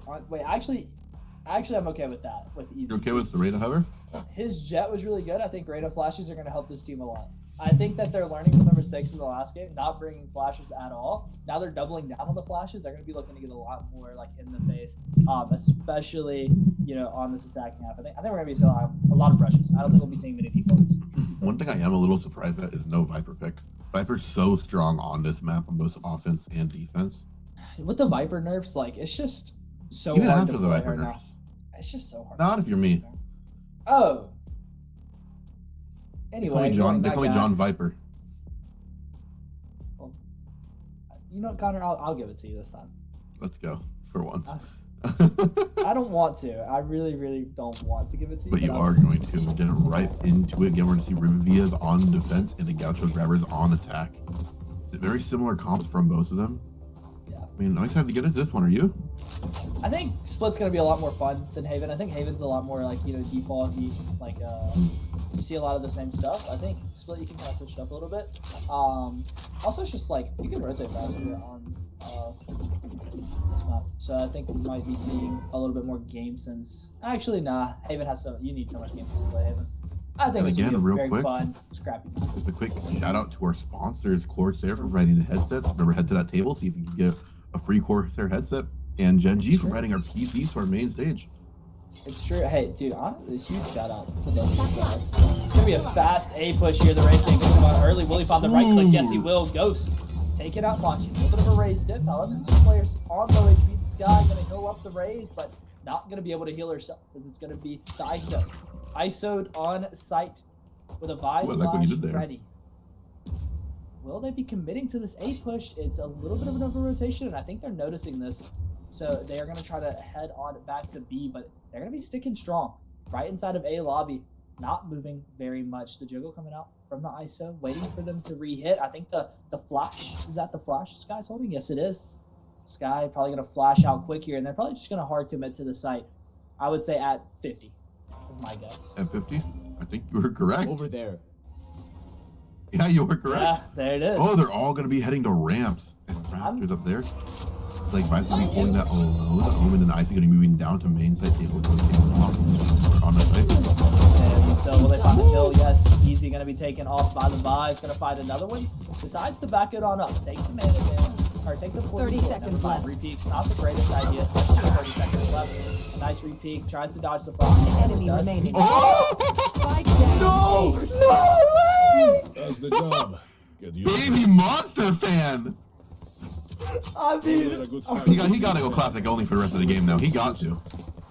Actually, I'm okay with that. You're okay with the Reyna hover? His jet was really good. I think Reyna flashes are going to help this team a lot. I think that they're learning from their mistakes in the last game, not bringing flashes at all. Now they're doubling down on the flashes. They're going to be looking to get a lot more in the face, especially on this attacking half. I think we're going to be seeing a lot of brushes. I don't think we'll be seeing many defaults. One thing I am a little surprised at is no Viper pick. Viper's so strong on this map on both offense and defense. With the Viper nerfs, it's just so even hard after to the play Viper her nerfs. now. It's just so hard. Not if you're me. Oh. Anyway, they call me John Viper. Well, Connor, I'll give it to you this time. Let's go for once. I don't want to. I really, really don't want to give it to you. But you are going to. We're getting right into it. Again, we're going to see Rivia's on defense and the Gaucho Grabbers on attack. Very similar comps from both of them. Yeah. I mean, I'm excited to get into this one. Are you? I think Split's going to be a lot more fun than Haven. I think Haven's a lot more defaulty, you see a lot of the same stuff. I think Split you can kind of switch it up a little bit. Also, it's just you can rotate faster on this map. So I think we might be seeing a little bit more game sense. Actually, nah. Haven has you need so much game sense to play Haven. I think this would be a very fun, scrappy. Just a quick shout out to our sponsors, Corsair, for providing the headsets. Remember, head to that table, see if you can get a free Corsair headset, and Gen G for providing our PCs to our main stage. It's true. Hey, dude, honestly, a huge shout out to those guys. It's going to be a fast A push here. The race thing goes on early. Will he find the right click? Yes, he will. Ghost. Take it out, launching. A little bit of a raise dip. However, 2 players on low HP. The Sky going to heal up the raise, but not going to be able to heal herself because it's going to be the ISO. ISO'd on site with a Vice flash ready. Will they be committing to this A push? It's a little bit of an over-rotation, and I think they're noticing this. So they are going to try to head on back to B, but they're going to be sticking strong right inside of A lobby, not moving very much. The juggle coming out from the ISO, waiting for them to re-hit. I think the flash, is that the flash Sky's holding? Yes, it is. Sky probably going to flash out quick here, and they're probably just going to hard commit to the site. I would say at 50 is my guess. At 50? I think you were correct. Over there. Yeah, you were correct. Yeah, there it is. Oh, they're all going to be heading to ramps. And Raptors up there. Vice will be pulling that alone. Omen and Icy going to be moving down to main site table. On the site. And so will they find the kill? Yes. Easy going to be taken off by the Vice. Going to find another one. Decides to back it on up. Take the mana down. Or take the 30 seconds left. Repeat's not the greatest idea, especially with 30 seconds left. A nice repeat. Tries to dodge the front. Enemy remaining. Oh! Spike down. No! That's the job. Baby Monster Fan! I mean, he got to go classic only for the rest of the game, though. He got to.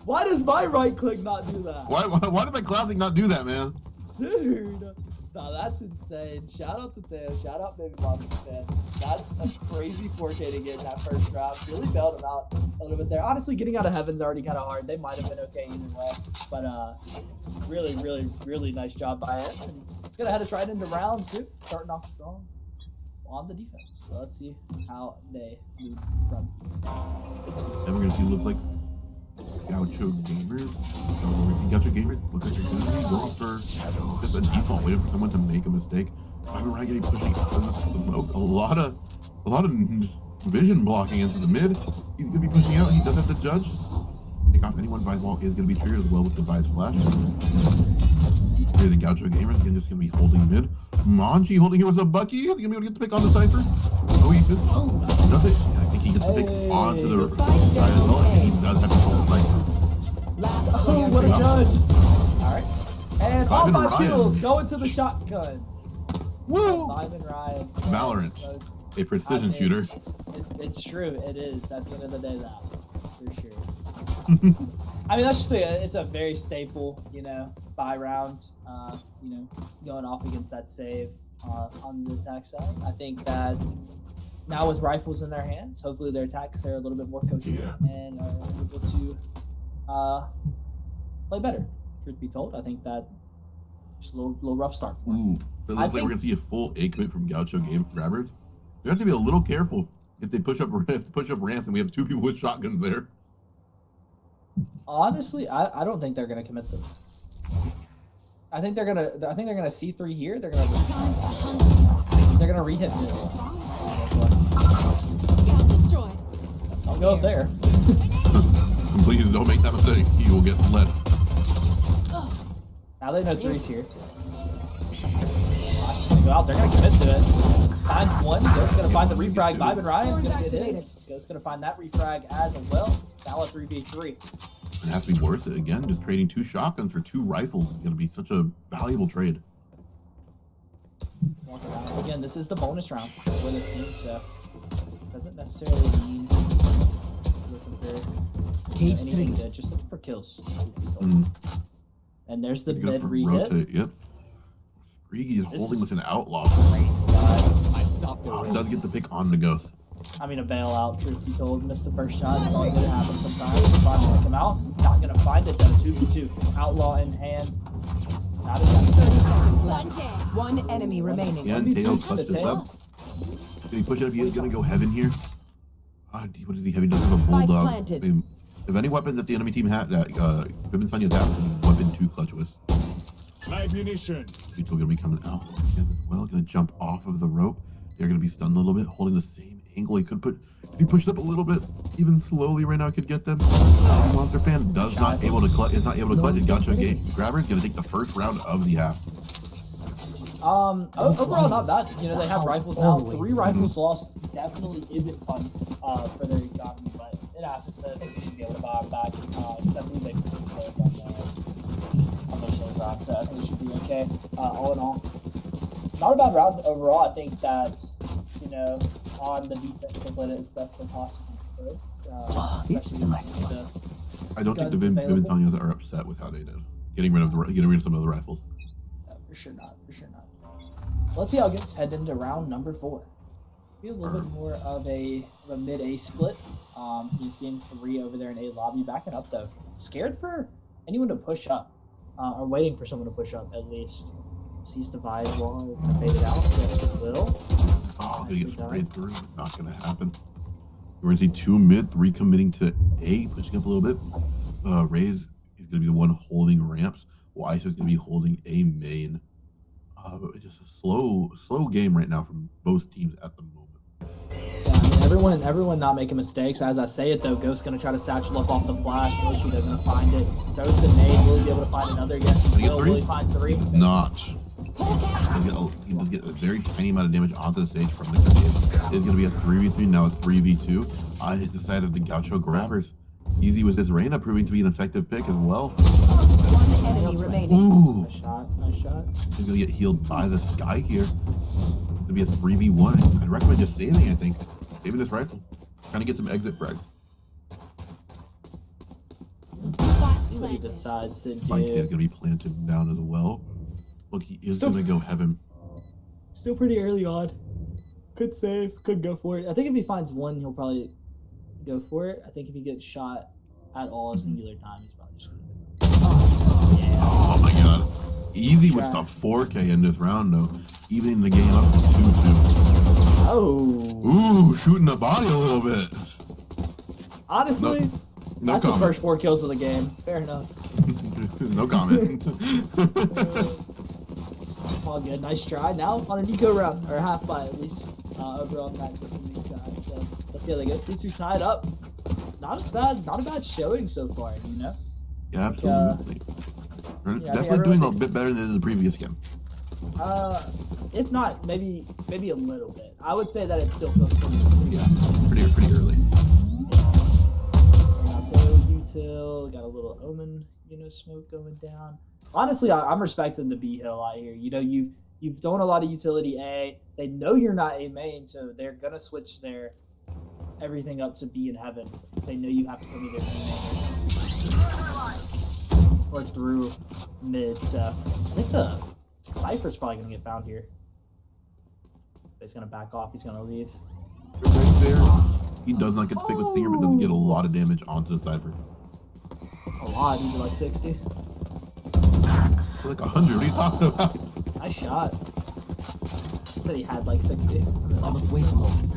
Why does my right click not do that? Why did my classic not do that, man? Dude. No, that's insane. Shout out to Teo. Shout out Baby Monster fan. That's a crazy 4K to get in that first round. Really bailed him out a little bit there. Honestly, getting out of Heaven's already kind of hard. They might have been okay either way. But really, really, really nice job by him. And it's going to head us right into round 2. Starting off strong on the defense. So let's see how they move from here. And we're going to see look like Gaucho Gamers. So Gaucho Gamers look like they're going to be going for just a default, waiting for someone to make a mistake. I'm right getting pushing out of the smoke. A lot of vision blocking into the mid. He's going to be pushing out. He does have to judge. Take off anyone. Vice wall is going to be triggered as well with the Vice flash. Here the Gaucho Gamers again just going to be holding mid. Manji holding him with a Bucky. Is he going to be able to get the pick on the Cypher? Oh, he missed. Does it? I think he gets the pick onto the side as well. And he does have to hold the Cypher. Oh, what a judge. Alright. And all 5 Ryan. kills going to the shotguns. Woo! 5 and Ryan. Valorant, a precision shooter. It's true. It is at the end of the day that for sure. I mean, that's just it's a very staple, buy round. Going off against that save on the attack side. I think that now with rifles in their hands, hopefully their attacks are a little bit more cohesive and are able to play better. Truth be told, I think that just a little rough start for them. It looks like we're gonna see a full A commit from Gaucho Grabbers. We have to be a little careful if they push up ramps and we have 2 people with shotguns there. Honestly, I don't think they're gonna commit them. I think they're gonna C3 here. They're gonna re-hit middle. Don't go up there. Please don't make that mistake. You will get led. Now they know 3's here. Flash is gonna go out. They're gonna commit to it. Finds one. Ghost gonna find the refrag. Vibe and Ryan's gonna get his. Ghost gonna find that refrag as well. Now a 3v3. It has to be worth it. Again, just trading 2 shotguns for 2 rifles is gonna be such a valuable trade. Again, this is the bonus round for this team, so doesn't necessarily mean looking for anything good. Just looking for kills. And there's the mid re-hit. Yep. Screegy is holding with an outlaw. Great spot. I stopped Wow, he does get the pick on the Ghost. I mean, a bailout, truth be told. Missed the first shot. It's all gonna happen sometimes. Finally pick him out. Not gonna find it though. 2v2. Outlaw in hand. Not a 30 seconds left. 1 enemy remaining. Yeah, and Tail clutched his up. Did he push it up? He is gonna go heaven here. What does he have? He doesn't have a bulldog. If any weapon that the enemy team had, that Vibin Sanya's have, weapon 2 clutch with. My munition. People gonna be coming out again as well. Gonna jump off of the rope. They're gonna be stunned a little bit, holding the same angle. He could put. If he pushed up a little bit, even slowly right now, could get them. Monster fan is not able to clutch. It. Gaucho Grabber is gonna take the first round of the half. Overall, not bad. They have rifles now. 3 rifles lost definitely isn't fun for their economy, but it happens. I think they should be able to buy them back. Because I believe they put on those shows round, so I think it should be okay. All in all, not a bad round overall. I think that on the defense they played it as best they possibly could. I don't think the Vibin Sanyas are upset with how they did getting rid of some of the rifles. For sure not. Let's see how it goes. Head into round number 4. Be a little bit more of a mid A split. You've seen 3 over there in A lobby. Backing up though. Scared for anyone to push up. Or waiting for someone to push up at least. Sees the Vibe wall, fade it out. Yes, it will. Oh, gonna get sprayed through. Not gonna happen. We're gonna see 2 mid, 3 committing to A, pushing up a little bit. Raze is gonna be the one holding ramps. Weiss is gonna be holding A main. Just a slow game right now from both teams at the moment. Yeah, I mean, everyone not making mistakes. As I say it though, Ghost's gonna try to satchel up off the flash. Mochi, they're gonna find it. Throws the nade. Will he be able to find another? Yes, he will. Will he find 3? Not. He does get a very tiny amount of damage onto the stage from the grenade. It's gonna be a 3v3 now. It's 3v2. I decided the Gaucho Grabbers. Easy with this Reyna proving to be an effective pick as well. 1 enemy remaining. Ooh. Nice shot. He's gonna get healed by the Sky here. It's gonna be a 3v1. I'd recommend just saving, I think. Saving this rifle. Trying to get some exit frags. See what he decides to do. Spike is gonna be planted down as well. Look, he is gonna go heaven. Still pretty early on. Could save, could go for it. I think if he finds one, he'll probably go for it. I think if he gets shot at all singular time, he's probably just gonna do it. Oh my god. Easy with the 4K in this round though. Even the game up to 2-2. Oh. Ooh, shooting the body a little bit. Honestly, no that's comment. his first 4 kills of the game. Fair enough. No comment. All good. Nice try. Now on an eco round, or half by at least, overall match with the weak side. So let's see how they go. 2-2 tied up. Not a bad showing so far, you know? Yeah, absolutely. Yeah, definitely doing a bit better than the previous game. If not, maybe a little bit. I would say that it still feels pretty pretty early. Util, got a little Omen, smoke going down. Honestly, I'm respecting the B hill out here. You know, you've done a lot of utility A. They know you're not A main, so they're gonna switch their everything up to B in heaven. They know you have to come either A main or through mid. So I think the Cypher's probably gonna get found here. But he's gonna back off. He's gonna leave. Right there. He does not get to pick with Stinger, but does get a lot of damage onto the Cypher. A lot. He did like 60. Like 100. What are you talking about? Nice shot. He said he had like 60. I must wait a moment.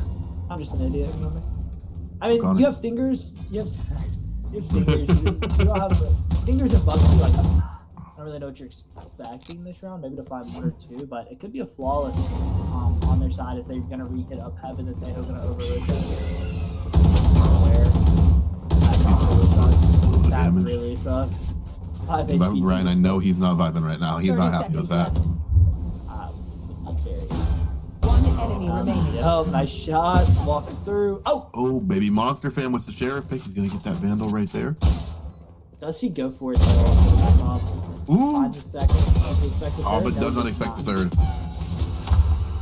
I'm just an idiot, remember? I mean, you have stingers. You have stingers. You don't have stingers and bugs. Like, I don't really know what you're expecting this round. Maybe to find 1 or 2, but it could be a flawless on their side as they're gonna re-hit up heaven. The Taeho gonna over-rotate. That really sucks. 5 HP. Ryan, I know he's not vibing right now. He's not happy with that. I'll carry it. One enemy remaining. Oh, nice shot. Walks through. Oh, baby monster fan with the sheriff pick. He's gonna get that vandal right there. Does he go for it though? Ooh. Finds a second. Does he expect the third? Oh, but does not expect the third.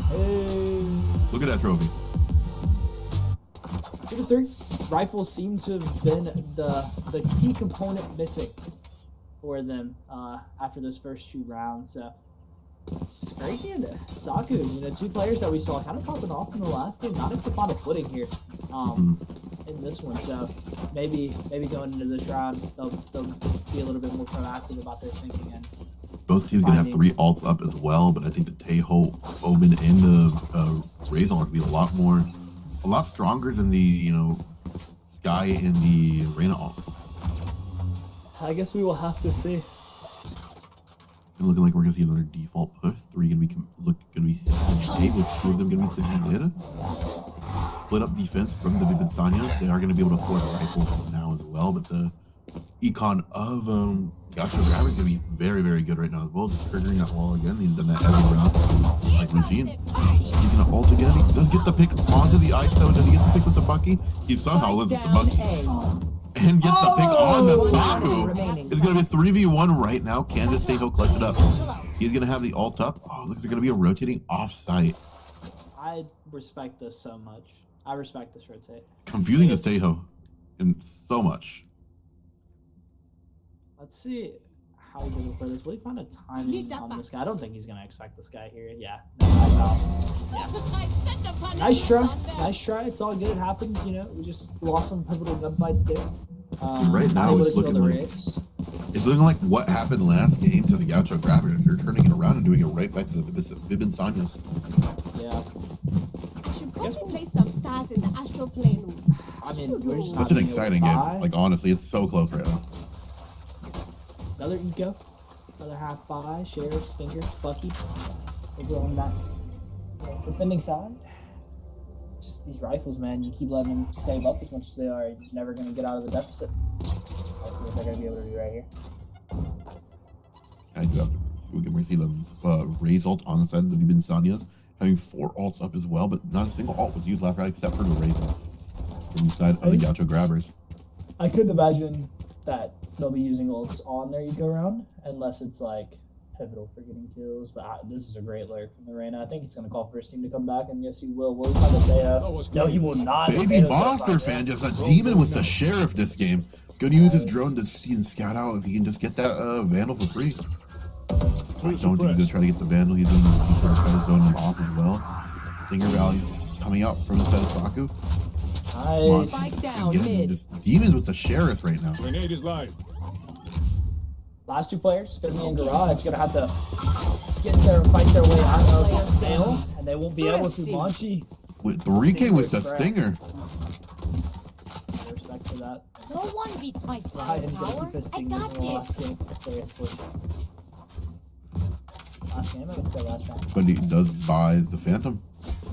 Hey. Look at that trophy. 2-3. Rifles seem to have been the key component missing for them after those first 2 rounds. So Scrapey and Saku, 2 players that we saw kind of popping off in the last game, not able to find a footing here in this one. So maybe going into this round, they'll be a little bit more proactive about their thinking. And both teams gonna have 3 alts up as well, but I think the Taeho, Omen, and the Razor would be a lot stronger than the Sky and the Reyna alt. I guess we will have to see. Looking like we're gonna see another default push. 3 gonna be eight, with 2 of them gonna be sitting mid. Split up defense from the Vivinsanias. They are gonna be able to afford a rifle now as well, but the econ of Gaucho Gaming is gonna be very, very good right now as well. Just triggering that wall again. He's done that every round, like we've seen. He's gonna ult again. He does get the pick onto the ISO. Does he get the pick with the Bucky? He somehow lives with the Bucky. And gets the pick on the Saku. It's going to be 3v1 right now. Kansas State, he'll clutch it up. He's going to have the ult up. Oh, look, they're going to be a rotating off-site. I respect this so much. I respect this rotate. Confusing the Taeho in so much. Let's see how he's going to play this. Will he find a timing on this guy? I don't think he's going to expect this guy here. Yeah. Nice try. Nice try. It's all good. It happened. We just lost some pivotal gunfights there. Right now, it's looking like what happened last game to the Gaucho Grabbers. They're turning it around and doing it right back to the Vivinsanias. Yeah. I should probably place some stars in the astral plane. I mean, we're just such an exciting game. Like, honestly, it's so close right now. Another eco. Another half buy. Sheriff, Stinger, Bucky. They go on that defending side. Just these rifles, man. You keep letting them save up as much as they are. You're never going to get out of the deficit. Let's see what they're going to be able to do right here. We can see the Raze ult on the side of the Vivinsanias, having 4 alts up as well, but not a single alt was used last round except for the Raze ult from the side of the Gaucho Grabbers. I couldn't imagine that they'll be using ults on their eco round unless it's like pivotal for getting kills, but this is a great lurk from the Reyna. I think he's going to call for his team to come back, and yes, he will. Will he find the Taeho? No, he will not. Baby Monster fan, just a demon with the Sheriff this game. Gonna use his drone to see and scout out if he can just get that Vandal for free. I don't think he's gonna try to get the Vandal. He's gonna try to zone him off as well. Stinger Valley coming out from the side of Saku. Nice. Spike down Again, mid. just demons with the Sheriff right now. Grenade is live. Last two players, Finley and Garage, gonna have to get their fight their way out of the fail, and they won't be able to. Manchi With 3K with the Stinger. Respect for that. No one beats my Ryan's gonna firepower. keep his I Stinger got for the last this. game. Sorry, last game, I would say last round. But he does buy the Phantom.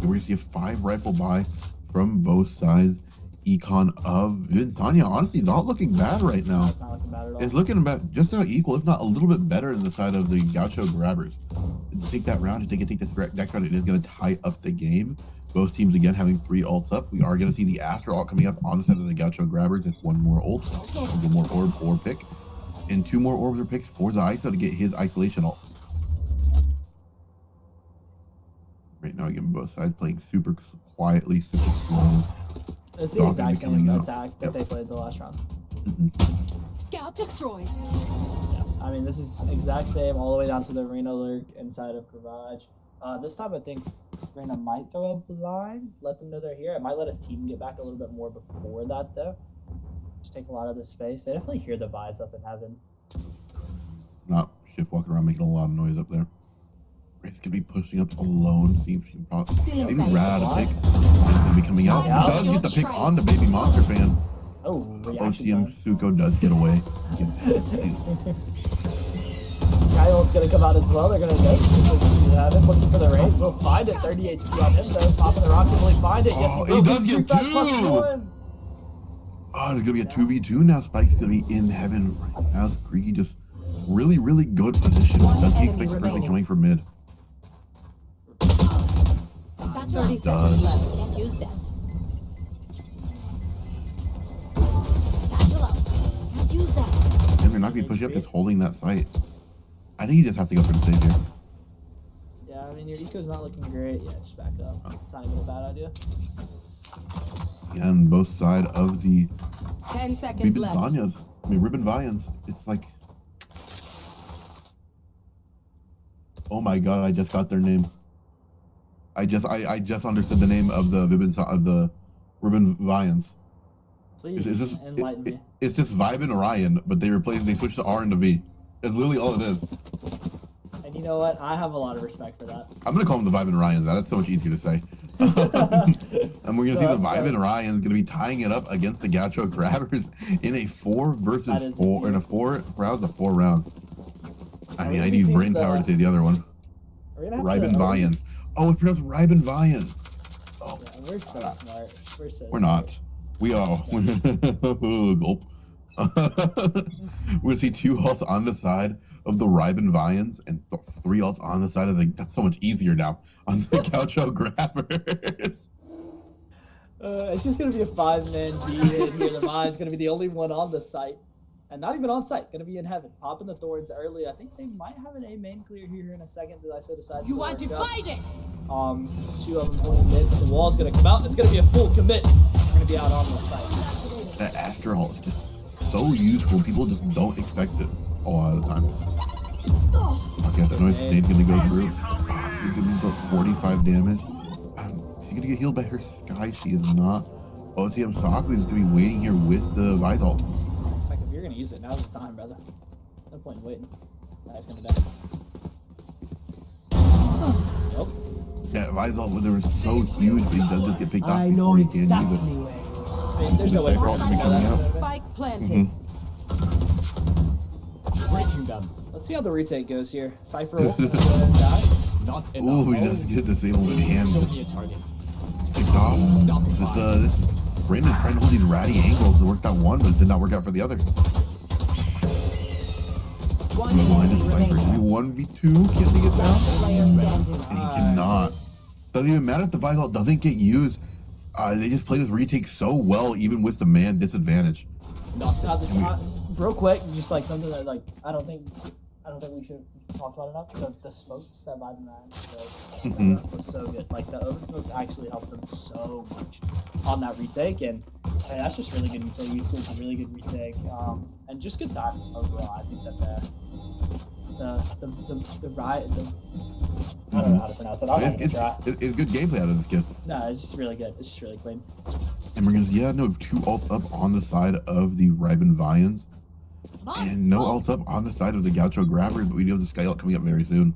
We're gonna see a 5 rifle buy from both sides. Econ of Vinsania. Honestly, it's not looking bad right now. It's not looking bad at all. It's looking about just about equal, if not a little bit better in the side of the Gaucho Grabbers. To take that round, to take this next round, it is going to tie up the game. Both teams again having 3 ults up. We are going to see the Astro ult coming up on the side of the Gaucho Grabbers. It's 1 more ult, 1 more orb or pick, and 2 more orbs or picks for the ISO to get his isolation ult. Right now, again, both sides playing super quietly, super slow. It's the exact same attack that they played the last round. Scout destroyed. Yeah, I mean, this is exact same all the way down to the Reyna lurk inside of Garage. This time, I think Reyna might throw a blind, let them know they're here. It might let his team get back a little bit more before that, though. Just take a lot of the space. They definitely hear the vibes up in heaven. Not shift walking around making a lot of noise up there. Wraith's gonna be pushing up alone. See if she can probably maybe rat out a pick. He's gonna be coming out. Yeah. Does get the pick on the Baby Monster fan. Oh, reaction OCM time. Suko does get away. Sky ult's gonna come out as well. They're gonna have it, looking for the raise. We'll find it. 30 HP on him though. Popping the rocket, will he find it? Yes, Oh, he does get 2! +1. Oh, there's gonna be a 2v2 now. Spike's gonna be in heaven right now. Creaky just really, really good position. Does he expect the person coming from mid? 30 seconds left. Can't use that. Satchel out. Can't use that. And they're not gonna be pushing up, just holding that site. I think he just has to go for the save here. Yeah, I mean, your eco's not looking great. Yeah, just back up. It's not even a bad idea. And both side of the 10 seconds Ribbon left. Zanyas. I mean, Ribbon Vians. It's like, oh my god, I just got their name. I just understood the name of the Ribbon Vians. Please enlighten me. It's just Vibe and Orion, but they switched the R into V. That's literally all it is. And you know what? I have a lot of respect for that. I'm gonna call them the Vibe and Orions. That's so much easier to say. And we're gonna see the Vibe and Orions gonna be tying it up against the Gaucho Grabbers in a 4 versus 4 in a 4 rounds of 4 rounds. I mean, I need brain power to say the other one. Riben Vians. Oh, it's pronounced Riben Vians. Oh, yeah, we're so smart. We're so we're not. We are. Gulp. We're gonna see 2 ults on the side of the Riben Vians and 3 ults on the side of the. That's so much easier now on the Gaucho Grabbers. It's just gonna be a 5-man B here. The Vi's gonna be the only one on the site, and not even on site. Gonna be in heaven, popping the thorns early. I think they might have an A main clear here in a second. That I so decided. You are divided. 2 of them pointing mid. The wall's gonna come out. It's gonna be a full commit. We're gonna be out on the site. That Astro ult is just so useful. People just don't expect it a lot of the time. Okay, that noise nade's gonna go through. She's gonna do 45 damage. She's gonna get healed by her Sky. She is not. OTM Saku is gonna be waiting here with the Vice ult. In fact, if you're gonna use it, now's the time, brother. No point in waiting. That's gonna die. Nope. Yeah, Vice ult was so huge, but he does just get picked off I know before he can use exactly it. where. I mean, there's no way for us to be coming out. Spike planted. Breaking them. Let's see how the retake goes here. Cypher ult is gonna die. Not enough. Ooh, he does get disabled in hand. Show Just me a target. picked off. This Brandon's trying to hold these ratty angles. It worked out one, but it did not work out for the other. One Blinded enemy Cypher. remaining. 1v2. Can he get down? Player standing. And he cannot. Doesn't even matter if the Vice ult doesn't get used. They just play this retake so well, even with the man disadvantage. Real quick, just like something that I don't think we should talk about enough. The smokes that Biden ran was so good. Like the open smokes actually helped them so much on that retake, and that's just really good retake usage, really good retake, and just good timing overall. I think that I don't know how to pronounce it. I'm not gonna try. It's good gameplay out of this kid. No, it's just really good. It's just really clean. And we're gonna, two ults up on the side of the Riben Vians. And no ults up on the side of the Gaucho Grabbers, but we do have the Skylight coming up very soon.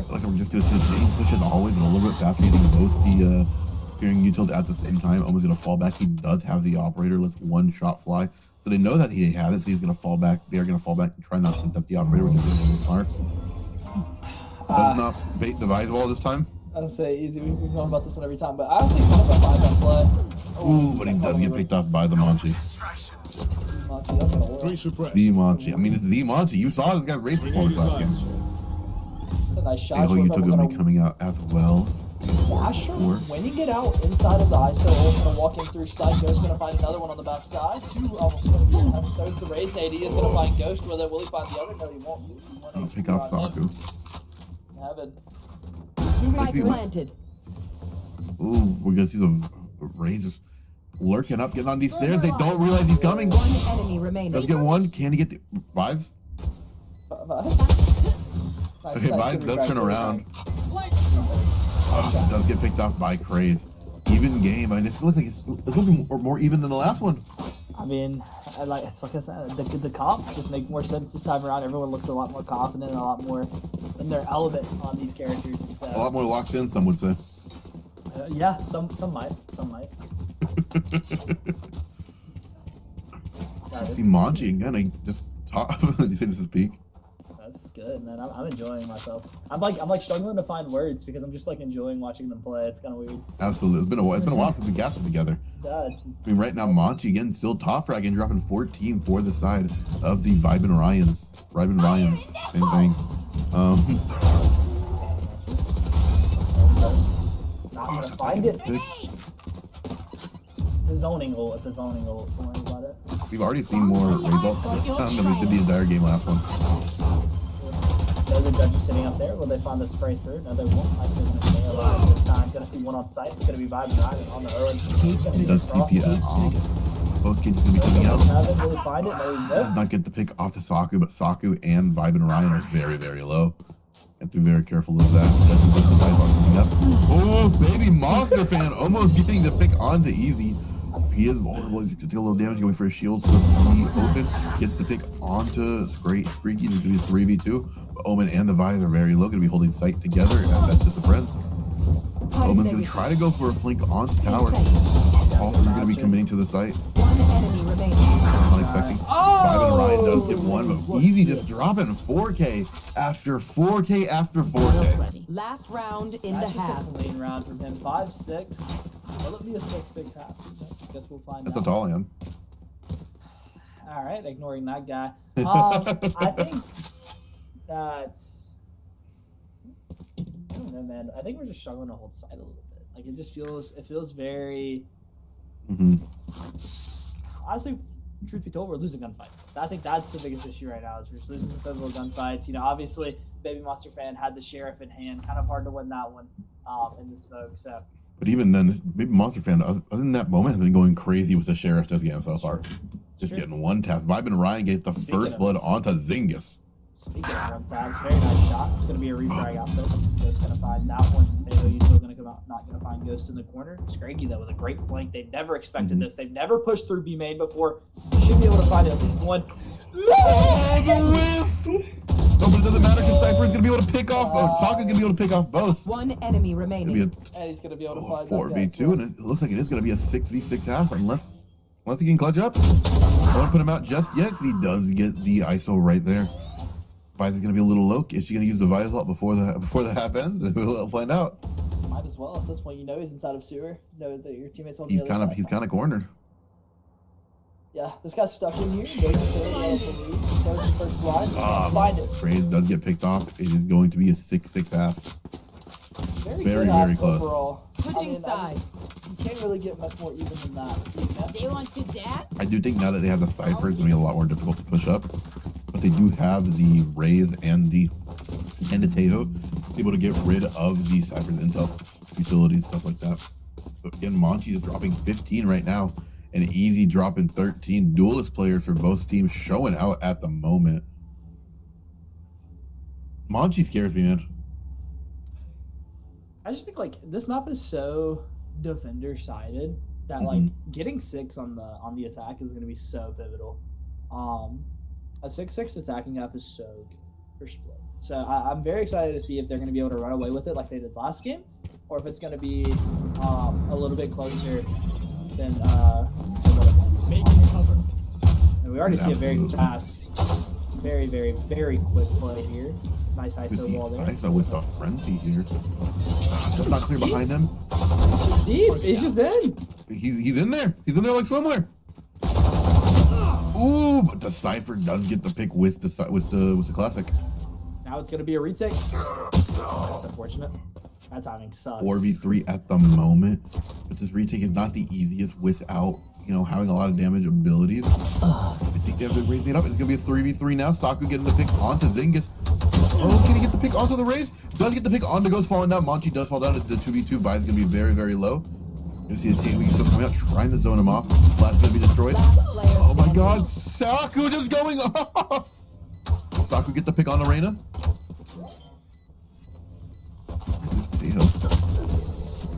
Like we're just gonna see the same push as always, and a little bit faster using both the fearing utility at the same time. Almost gonna fall back. He does have the operator. Let's one shot fly. So they know that he has it, so he's gonna fall back. They are gonna fall back and try not to contest the operator, which is really smart. Does not bait the Vise wall this time. I would say easy. We've been going about this one every time, but I honestly kind of a 5 play. Ooh, but he does get picked off by the Monchi. That's gonna work. The Monchi. I mean, it's the Monchi. You saw this guy's race performance last game. It's a nice shot. Hey, you took him to be coming out as well. Asher, when you get out inside of the ISO, gonna walk in through sight. Ghost gonna find another one on the backside. Two almost gonna be. There's the race. AD is gonna find Ghost. Will he find the other? No, he won't. So I'll pick off Saku. Heaven. Spike planted. Ooh, we're gonna see the Rays lurking up, getting on these stairs. They don't realize he's coming. One enemy remaining. Let's get one. Can he get the Vibes? Okay, Vibes does turn around. Does get picked off by Craze. Even game. I mean, it looks like it's looking more even than the last one. I mean, it's like I said, the comps just make more sense this time around. Everyone looks a lot more confident and a lot more in their element on these characters. So, a lot more locked in, some would say. Yeah, some might. See Monchi again. I just talk. Did you say this is peak? That's good, man. I'm enjoying myself. I'm like struggling to find words because I'm just like enjoying watching them play. It's kind of weird. Absolutely, it's been a while since we got them together. Yeah, I mean, right now Monchi again still top frag and dropping 14 for the side of the Riben Ryans. Same thing. Not gonna find it. It's a zoning ult. Don't worry about it. We've already seen more results than we did the entire game last one. The judges sitting up there. Will they find the spray through? No, they won't. I see gonna stay alive this time. Gonna see one on site. It's gonna be Vibe Ryan on the Owen. He's gonna be across. Both kids gonna be coming out. Will he find it? No, he does not get the pick off to Saku, but Saku and Vibe and Ryan are very, very low. Have to be very careful of that. Coming up. Oh, baby monster fan almost getting the pick onto Easy. He is vulnerable. He's going to take a little damage going for his shield. So he open gets the pick onto Screaky to do his 3v2. But Omen and the Vise are very low. Going to be holding sight together. And that's just the friends. Omen's going to try to go for a flank onto tower. All three are going to be committing to the site. One enemy remaining. Not expecting. Vibe and Ryan does get one, but Easy just dropping 4K after 4K after 4K. Last round in the half. Just a clean round from him. 5-6. Will it be a 6-6 half? I guess we'll find out. That's a tall one. All right, ignoring that guy. I think that's. I don't know, man. I think we're just struggling to hold sight a little bit. Like it just feels. It feels very. Honestly, truth be told, we're losing gunfights. I think that's the biggest issue right now. Is we're just losing some pivotal gunfights. You know, obviously, Baby Monster Fan had the sheriff in hand. Kind of hard to win that one in the smoke. So. But even then, Baby Monster Fan, other than that moment, has been going crazy with the sheriff this game so far. Just getting one tap. Vibe and Ryan get the first blood onto Zingus. Speaking of one taps, very nice shot. It's going to be a refrag out there. Ghost going to find that one. He's still going to come out, not going to find Ghost in the corner. Scraggy, though, with a great flank. They've never expected this. They've never pushed through B main before. Should be able to find at least one. Oh, the whiff! No, but it doesn't matter because Cypher's going to be able to pick off both. Sokka's going to be able to pick off both. One enemy remaining. And he's going to be able to find 4v2, and it looks like it is going to be a 6v6 half unless he can clutch up. I don't put him out just yet because he does get the ISO right there. Vise is going to be a little low. Is she going to use the Vise ult before the half ends? We'll find out. Might as well at this point. You know he's inside of sewer. You know that your teammates on the other side. He's kind of cornered. Yeah, this guy's stuck in here. Goes to first blind. Find it. Craze does get picked off. It is going to be a 6-6 half. Very close. Overall. Switching sides. You can't really get much more even than that. They want to dance? I do think now that they have the Cypher, it's going to be a lot more difficult to push up. But they do have the Rays and the Tejo to be able to get rid of the Cypher's intel utilities, stuff like that. But again, Monchi is dropping 15 right now, and Easy dropping 13. Duelist players for both teams showing out at the moment. Monchi scares me, man. I just think like this map is so defender sided that like getting 6 on the attack is gonna be so pivotal. A 6-6 attacking gap is so good for split. So I'm very excited to see if they're gonna be able to run away with it like they did last game, or if it's gonna be a little bit closer than what it was. Making cover. And we already see a very fast, very, very, very quick play here. Nice ISO wall there. ISO with a frenzy here. That's not clear behind him. Deep. He's just in. He's in there. He's in there like swimwear. Ooh, but the Cypher does get the pick with the classic. Now it's gonna be a retake. That's unfortunate. That timing sucks. 4v3 at the moment, but this retake is not the easiest without, you know, having a lot of damage abilities. I think they have to raise it up. It's gonna be a 3v3 now. Saku getting the pick onto Zingus. Oh, can he get the pick onto the raise? Does get the pick onto Ghost falling down. Monchi does fall down. It's the 2v2. Vibe's gonna be very, very low. You see his team still coming out, trying to zone him off. Flash gonna be destroyed. Oh my god, Saku just going off! Saku get the pick on Arena.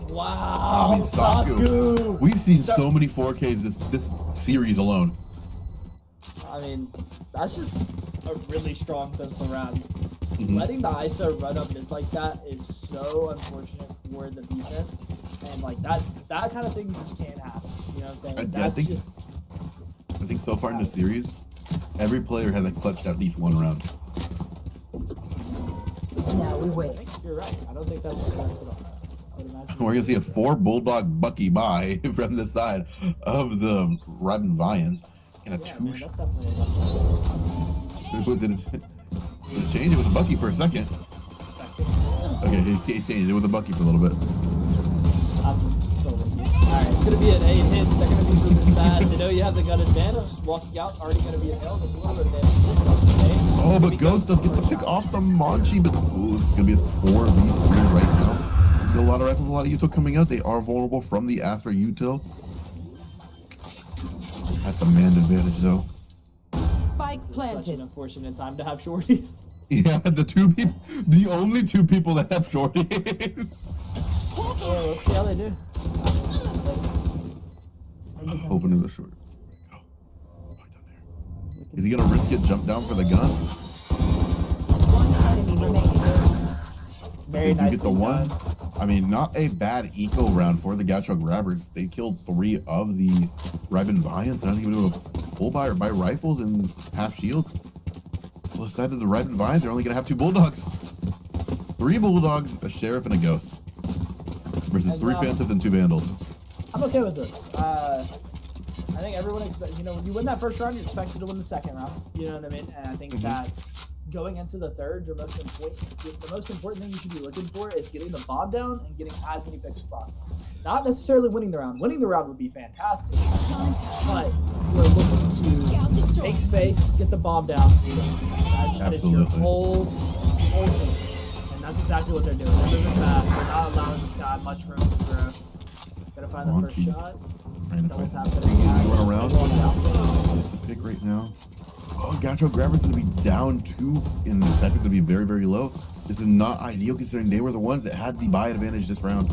Wow, I mean, Saku. We've seen so many 4Ks this series alone. I mean, that's just a really strong pistol round. Letting the ISO run up mid like that is so unfortunate for the defense, and like that kind of thing just can't happen. You know what I'm saying? I think so far in the series, every player has clutched at least one round. Now we wait. I think you're right. I don't think that's correct at all. We're gonna see a 4 Bulldog Bucky buy from the side of the Robin Vians and a 2. Man, that's definitely Did it change? It was a Bucky for a second. Okay, he changed. It was a Bucky for a little bit. Alright, it's gonna be an 8 hit. They're gonna be moving fast. They know you have the gun advantage. Walking out, already gonna be a hill. There's a little bit of damage. Oh, but Ghost does get the pick off the Monchi, but it's gonna be a 4v3 right now. There's a lot of rifles, a lot of util coming out. They are vulnerable from the Astra util. At the man advantage though. Spike planted. Such an unfortunate time to have shorties. Yeah, the only 2 people that have shorties. Oh, let's see how they do. Open to the short. Is he gonna risk it? Jump down for the gun? One enemy remaining. Very nice. Get the one. I mean, not a bad eco round for the Gaucho Grabbers. They killed 3 of the Riven Vians. Not even able to pull by rifles and half shields. Well, aside of the Riven Vians, they're only gonna have 2 Bulldogs. 3 Bulldogs, a Sheriff, and a Ghost. Versus 3 Phantoms and 2 Vandals. I'm okay with this. I think everyone expects, you know, when you win that first round, you're expected to win the second round. You know what I mean? And I think that going into the third, the most important thing you should be looking for is getting the bomb down and getting as many picks as possible. Not necessarily winning the round. Winning the round would be fantastic, but we're looking to take space, get the bomb down. That is your whole thing. And that's exactly what they're doing. They're moving fast. They're not allowing this guy much room to throw. Gotta find the first shot. Double tap it. Going around. Just the pick right now. Oh, Gaucho Grabber's gonna be down 2, and the attack is gonna be very, very low. This is not ideal considering they were the ones that had the buy advantage this round.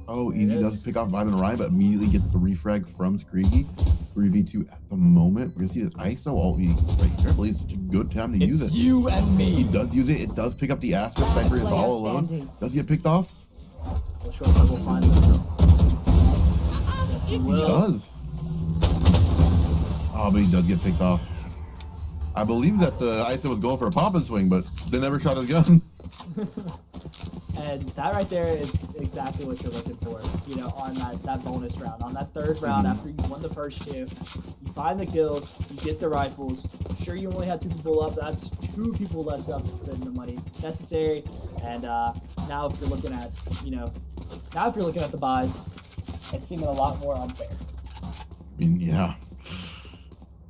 Oh, Easy does pick off Vibe and Ryan, but immediately gets the refrag from Screegy. 3v2 at the moment. We're gonna see this ISO ult right here. I believe it's such a good time to use it. You and me. He does use it. It does pick up the Astra. Cypher is all alone. Does he get picked off? We'll find this. Yes, he will. He does. Oh, but he does get picked off. I believe that the ISO was going for a pop and swing, but they never shot his gun. And that right there is exactly what you're looking for, you know, on that bonus round. On that third round, after you won the first 2, you find the kills, you get the rifles. Sure, you only had 2 people up. That's 2 people less up to spend the money necessary. And now if you're looking at, the buys, it's seeming a lot more unfair. I mean, yeah.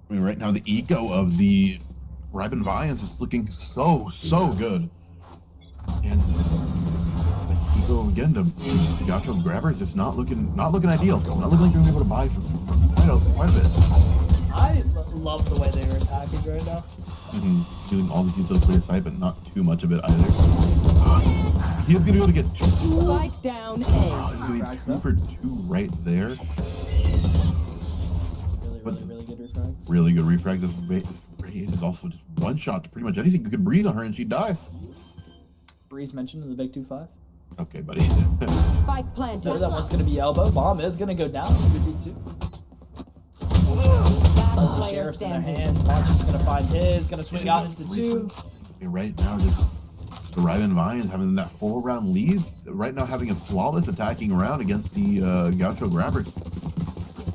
I mean, right now the eco of the Riven Vians is looking so good. And the eco again to the Gaucho Grabbers, it's not looking ideal. Not looking like you're gonna be able to buy from quite a bit. I love the way they are attacking right now. Doing all the utility clear side, but not too much of it either. He's gonna be able to get 2. Spike down A. He's gonna be 2 for 2 right there. Really good refrags. Really good refrags. This Ray is also just one shot to pretty much anything. You could breathe on her and she'd die. Breeze mentioned in the big 2-5. Okay, buddy. Spike planted. So that one's gonna be elbow. Bomb is gonna go down. Good D2. Last player Sheriff's in their standing. hand. Monchi's gonna find his. Gonna swing out into 2. Right now, just the Riven Vines having that 4-round lead. Right now, having a flawless attacking round against the Gaucho Grabbers.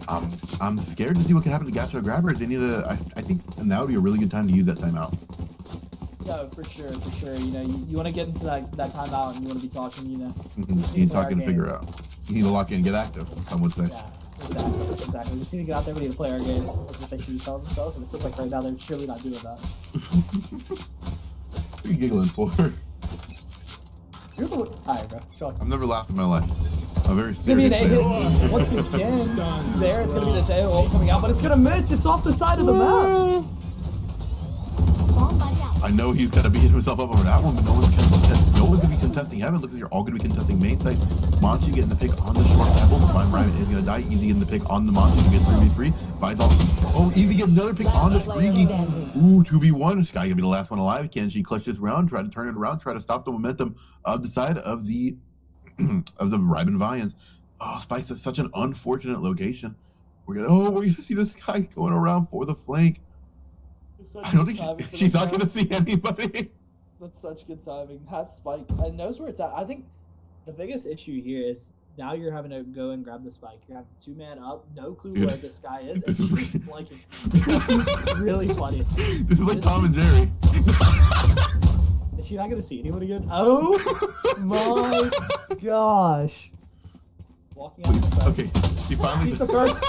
I'm scared to see what can happen to Gaucho Grabbers. They need to. I think now would be a really good time to use that timeout. Yeah, for sure. You know, you want to get into that timeout and you want to be talking. You know, You need to talk and figure out. You need to lock in, get active. Some would say. Yeah, exactly. We just need to get out there. We need to play our game. That's what they should be telling themselves. And it feels like right now they're surely not doing that. What are you giggling for? You're the alright, bro. Show I've never laughed in my life. I'm very It's gonna be serious. an 8-hit. Once again, there, it's gonna be the tail ult coming out, but it's gonna miss. It's off the side of the map. I know he's got to beat himself up over that one, but no one's going to be contesting heaven. Looks like you're all going to be contesting main site. Monchi getting the pick on the short pebble. Divine Riven is going to die. Easy getting the pick on the Monchi to get 3v3. Buys all. Oh, Easy getting another pick on the Screegy. Ooh, 2v1. Sky going to be the last one alive. Can she clutch this round? Try to turn it around. Try to stop the momentum of the side of the Riven Vines. Oh, Spike's at such an unfortunate location. We're going to see this guy going around for the flank. I don't think she's not going to see anybody. That's such good timing. Has Spike. I knows where it's at. I think the biggest issue here is now you're having to go and grab the Spike. You're having to 2-man up. No clue where this guy is. And she's flanking. Really funny. This is like Tom and Jerry. Is she not going to see anyone again? Oh my gosh. Walking out the Spike. Okay. She finally. He's the first.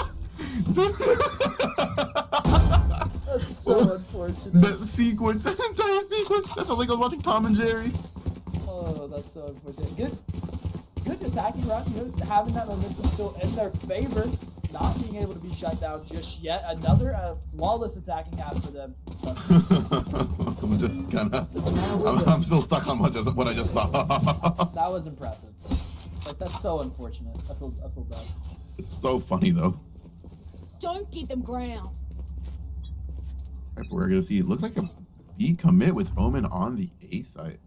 That's so unfortunate. That sequence, that entire sequence. That sounds like I was watching Tom and Jerry. Oh, that's so unfortunate. Good attacking run. You know, having that momentum still in their favor. Not being able to be shut down just yet. Another flawless attacking half for them. I'm just kind of. I'm still stuck on what I just saw. That was impressive. Like that's so unfortunate. I feel bad. It's so funny though. Don't give them ground. Right, we're gonna see. It looks like a B commit with Omen on the A site.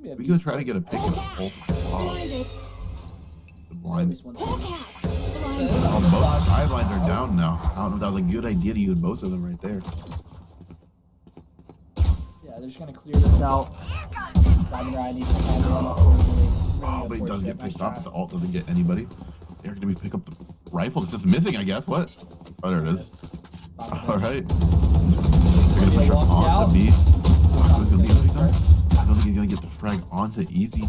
We're gonna try to get a pick of Blinded. the blind. Blinded. Both sidelines are down now. I don't know if that was a good idea to use both of them right there. Yeah, they're just gonna clear this out. Oh, but he does get picked off if the ult doesn't get anybody. They're gonna be pick up the rifle. It's just missing, I guess. What? Oh, there it is. All right. They're gonna push her onto B. I don't think he's gonna get the frag onto Easy.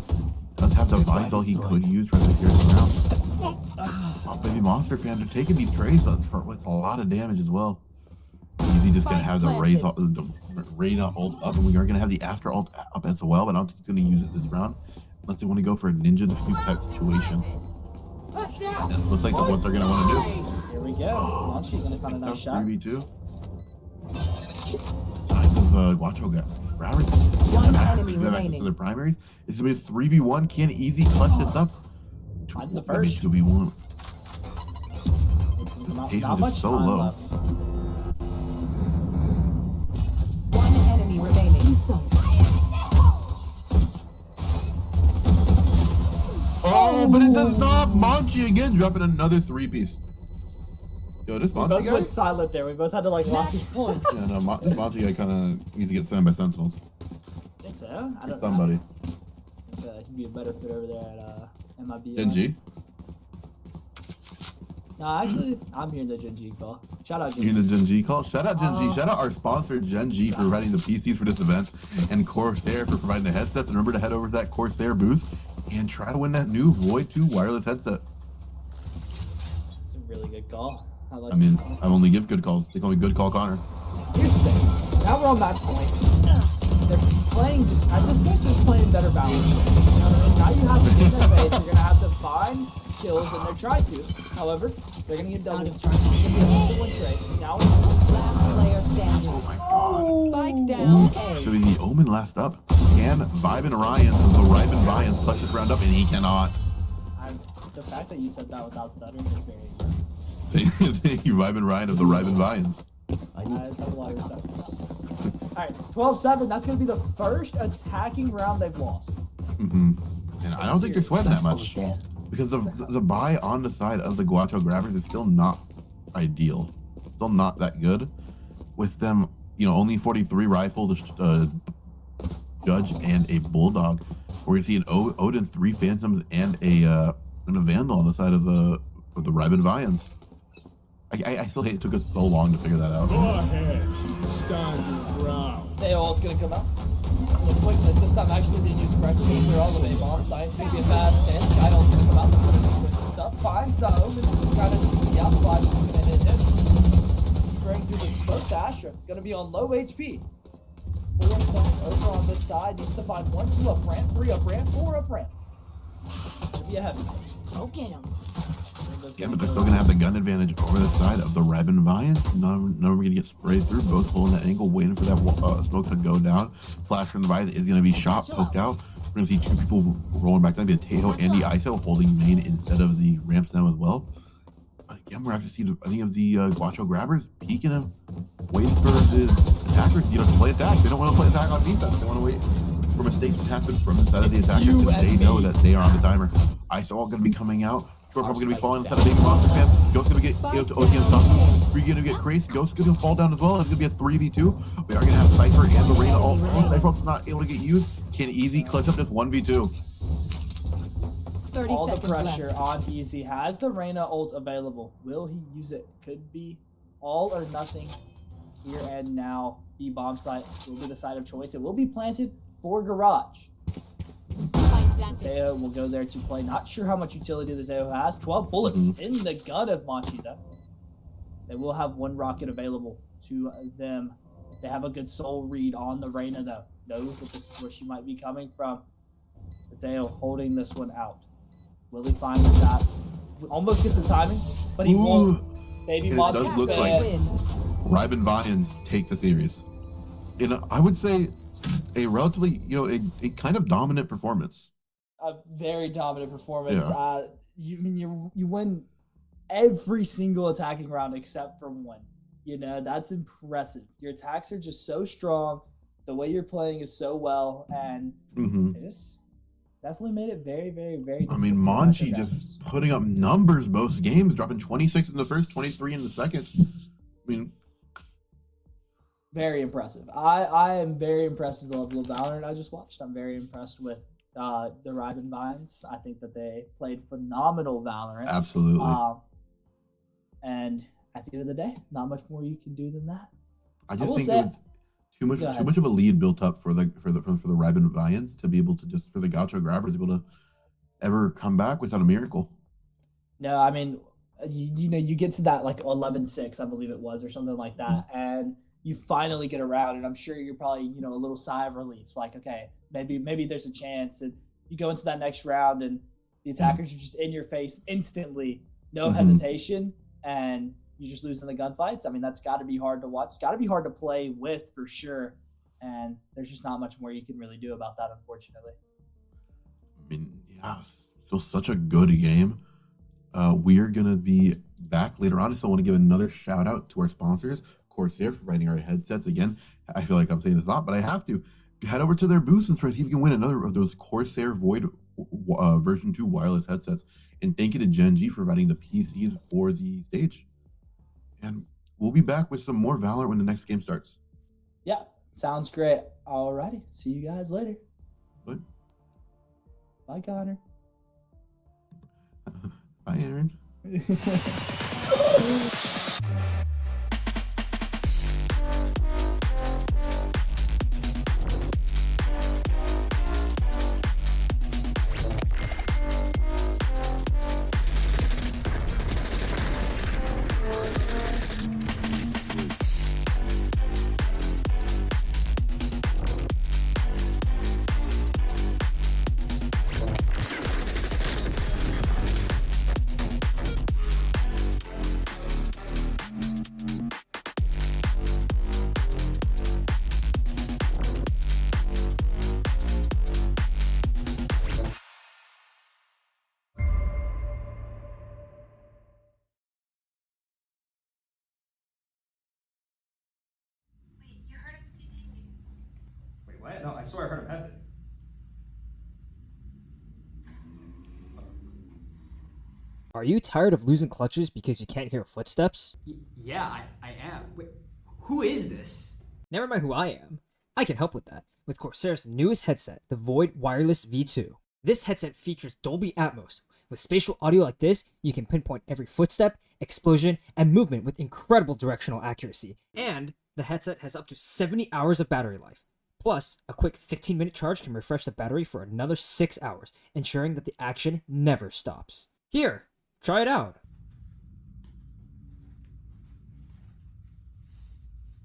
Does have the Visal he could use for the first round. Oh, baby monster fan, they're taking these trades with a lot of damage as well. Easy just gonna have the Reyna ult up, and we are gonna have the Astra ult up as well, but I don't think he's gonna use it this round unless they want to go for a ninja defuse type situation. And it looks like that's what they're gonna want to do. Here we go. She's gonna find a nice shot. 3v2. Signs of Gaucho Grabbers. One enemy remaining. For the primaries. It's gonna be a 3v1. Can Easy clutch this up? Mine's the first. 2v1. Not much so time low. left. One enemy remaining. Oh, but it does not. Monchi again dropping another 3-piece. Yo, this We Monchi both guy? went silent there. We both had to like lock it. Yeah, no, this Monchi guy kind of needs to get slammed by Sentinels. Think so? I don't Somebody. know. He'd be a better fit over there at MIB. Gen No, actually, I'm hearing the Gen G call. Shout out Gen You G. hear the Gen G call? Shout out Gen G. Shout out our sponsor, Gen G, for providing the PCs for this event, and Corsair for providing the headsets. And remember to head over to that Corsair booth and try to win that new Void 2 wireless headset. It's a really good call. I mean, I only give good calls. They call me Good Call Connor. Here's the thing. Now we're on match point. They're playing just, at this point, just playing better balance. You know what I mean? Now you have to get in their base. You're going to have to find kills, and they're trying to. However, they're going to get double. It's going to be a 1-to-1 trade. Now, Last player standing. Oh my god. Spike down. last up. Can Vibe and Ryan, the Riven Vians, clutch this round up, and he cannot. The fact that you said that without stuttering is very impressive. Thank you, Vibe and Ryan of the Riven Vians. I need to a lot of respect. Alright, 12-7. That's going to be the first attacking round they've lost. And I don't think they're sweating that much. Because the buy on the side of the Gaucho Grabbers is still not ideal. Still not that good. With them, only 43 rifle, the Judge, and a Bulldog. We're gonna see an Odin, 3 Phantoms, and a Vandal on the side of the Riven Vians. I still hate it took us so long to figure that out. Go ahead, stand your ground. It's gonna come out. The quickness this time actually being used correctly. Clear all the way. Bomb science maybe a fast stance. Skydol's gonna come out. That's gonna be twisted up. Finds the Omen. Kind of TP up. Flash is gonna hit him. Spraying through the smoke to Astra. Gonna be on low HP. 4 stacks over on this side. Needs to find 1, 2 up ramp, 3 up ramp, 4 up ramp. Gonna be a heavy. Go get him. Yeah, but they're still gonna have the gun advantage over the side of the Riven Vians. None are gonna get sprayed through. Both holding that angle, waiting for that smoke to go down. Flash from the Vians is gonna be shot, poked out. We're gonna see 2 people rolling back down. Be a Tato and the ISO holding main instead of the ramps now as well. But again, we're actually see any of the Gaucho Grabbers peeking him, waiting for the attackers, to play attack. They don't want to play attack on defense. They want to wait for mistakes to happen from the side of the attackers because they know that they are on the timer. ISO all gonna be coming out. We're probably going to be falling inside of Baby Monster fans. Ghost's going to get OTM stuff. We're going to get crazy. Ghost's going to fall down as well. It's going to be a 3v2. We are going to have Cypher and the Reyna ult. Cypher ult's not able to get used. Can Easy clutch up this 1v2? 30 all the seconds pressure left. on Easy. Has the Reyna ult available? Will he use it? Could be all or nothing here and now. The bomb site will be the side of choice. It will be planted for Garage. Zeo will go there to play. Not sure how much utility the Zeo has. 12 bullets in the gun of Machida. They will have 1 rocket available to them. They have a good soul read on the Reyna though. Knows that this is where she might be coming from. Zeo holding this one out. Will he find the shot? Almost gets the timing, but he won't. Baby It Monster does look like Riven Vians take the series. I would say a relatively, a kind of dominant performance. A very dominant performance. Yeah. You win every single attacking round except for 1. That's impressive. Your attacks are just so strong. The way you're playing is so well, and it just definitely made it very, very, very. I mean, Monchi just putting up numbers most games, dropping 26 in the first, 23 in the second. I mean, very impressive. I am very impressed with the level of Valorant I just watched. I'm very impressed with the Riven Vines. I think that they played phenomenal Valorant. Absolutely. And at the end of the day, not much more you can do than that. I just think it was too much of a lead built up for the Riven Vians to be able to for the Gaucho Grabbers to be able to ever come back without a miracle. No, I mean, you get to that like 11-6, I believe it was, or something like that, and you finally get around, and I'm sure you're probably, a little sigh of relief, like, okay, maybe there's a chance, and you go into that next round, and the attackers are just in your face instantly, no hesitation, and you're just losing the gunfights. I mean, that's got to be hard to watch. It's got to be hard to play with for sure, and there's just not much more you can really do about that, unfortunately. I mean, yeah, still such a good game. We're going to be back later on. I still want to give another shout out to our sponsors, Corsair, for providing our headsets. Again, I feel like I'm saying this a lot, but I have to. Head over to their booth and see if you can win another of those Corsair Void version 2 wireless headsets. And thank you to Gen G for providing the PCs for the stage. And we'll be back with some more Valorant when the next game starts. Yeah, sounds great. Alrighty, see you guys later. Bye. Bye, Connor. Bye, Aaron. no, I swear I heard him heaven. Are you tired of losing clutches because you can't hear footsteps? Yeah, I am. Wait, who is this? Never mind who I am. I can help with that with Corsair's newest headset, the Void Wireless V2. This headset features Dolby Atmos. With spatial audio like this, you can pinpoint every footstep, explosion, and movement with incredible directional accuracy. And the headset has up to 70 hours of battery life. Plus, a quick 15-minute charge can refresh the battery for another 6 hours, ensuring that the action never stops. Here, try it out.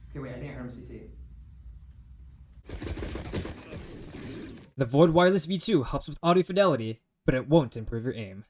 Okay, wait, I think I heard him CT. The Void Wireless V2 helps with audio fidelity, but it won't improve your aim.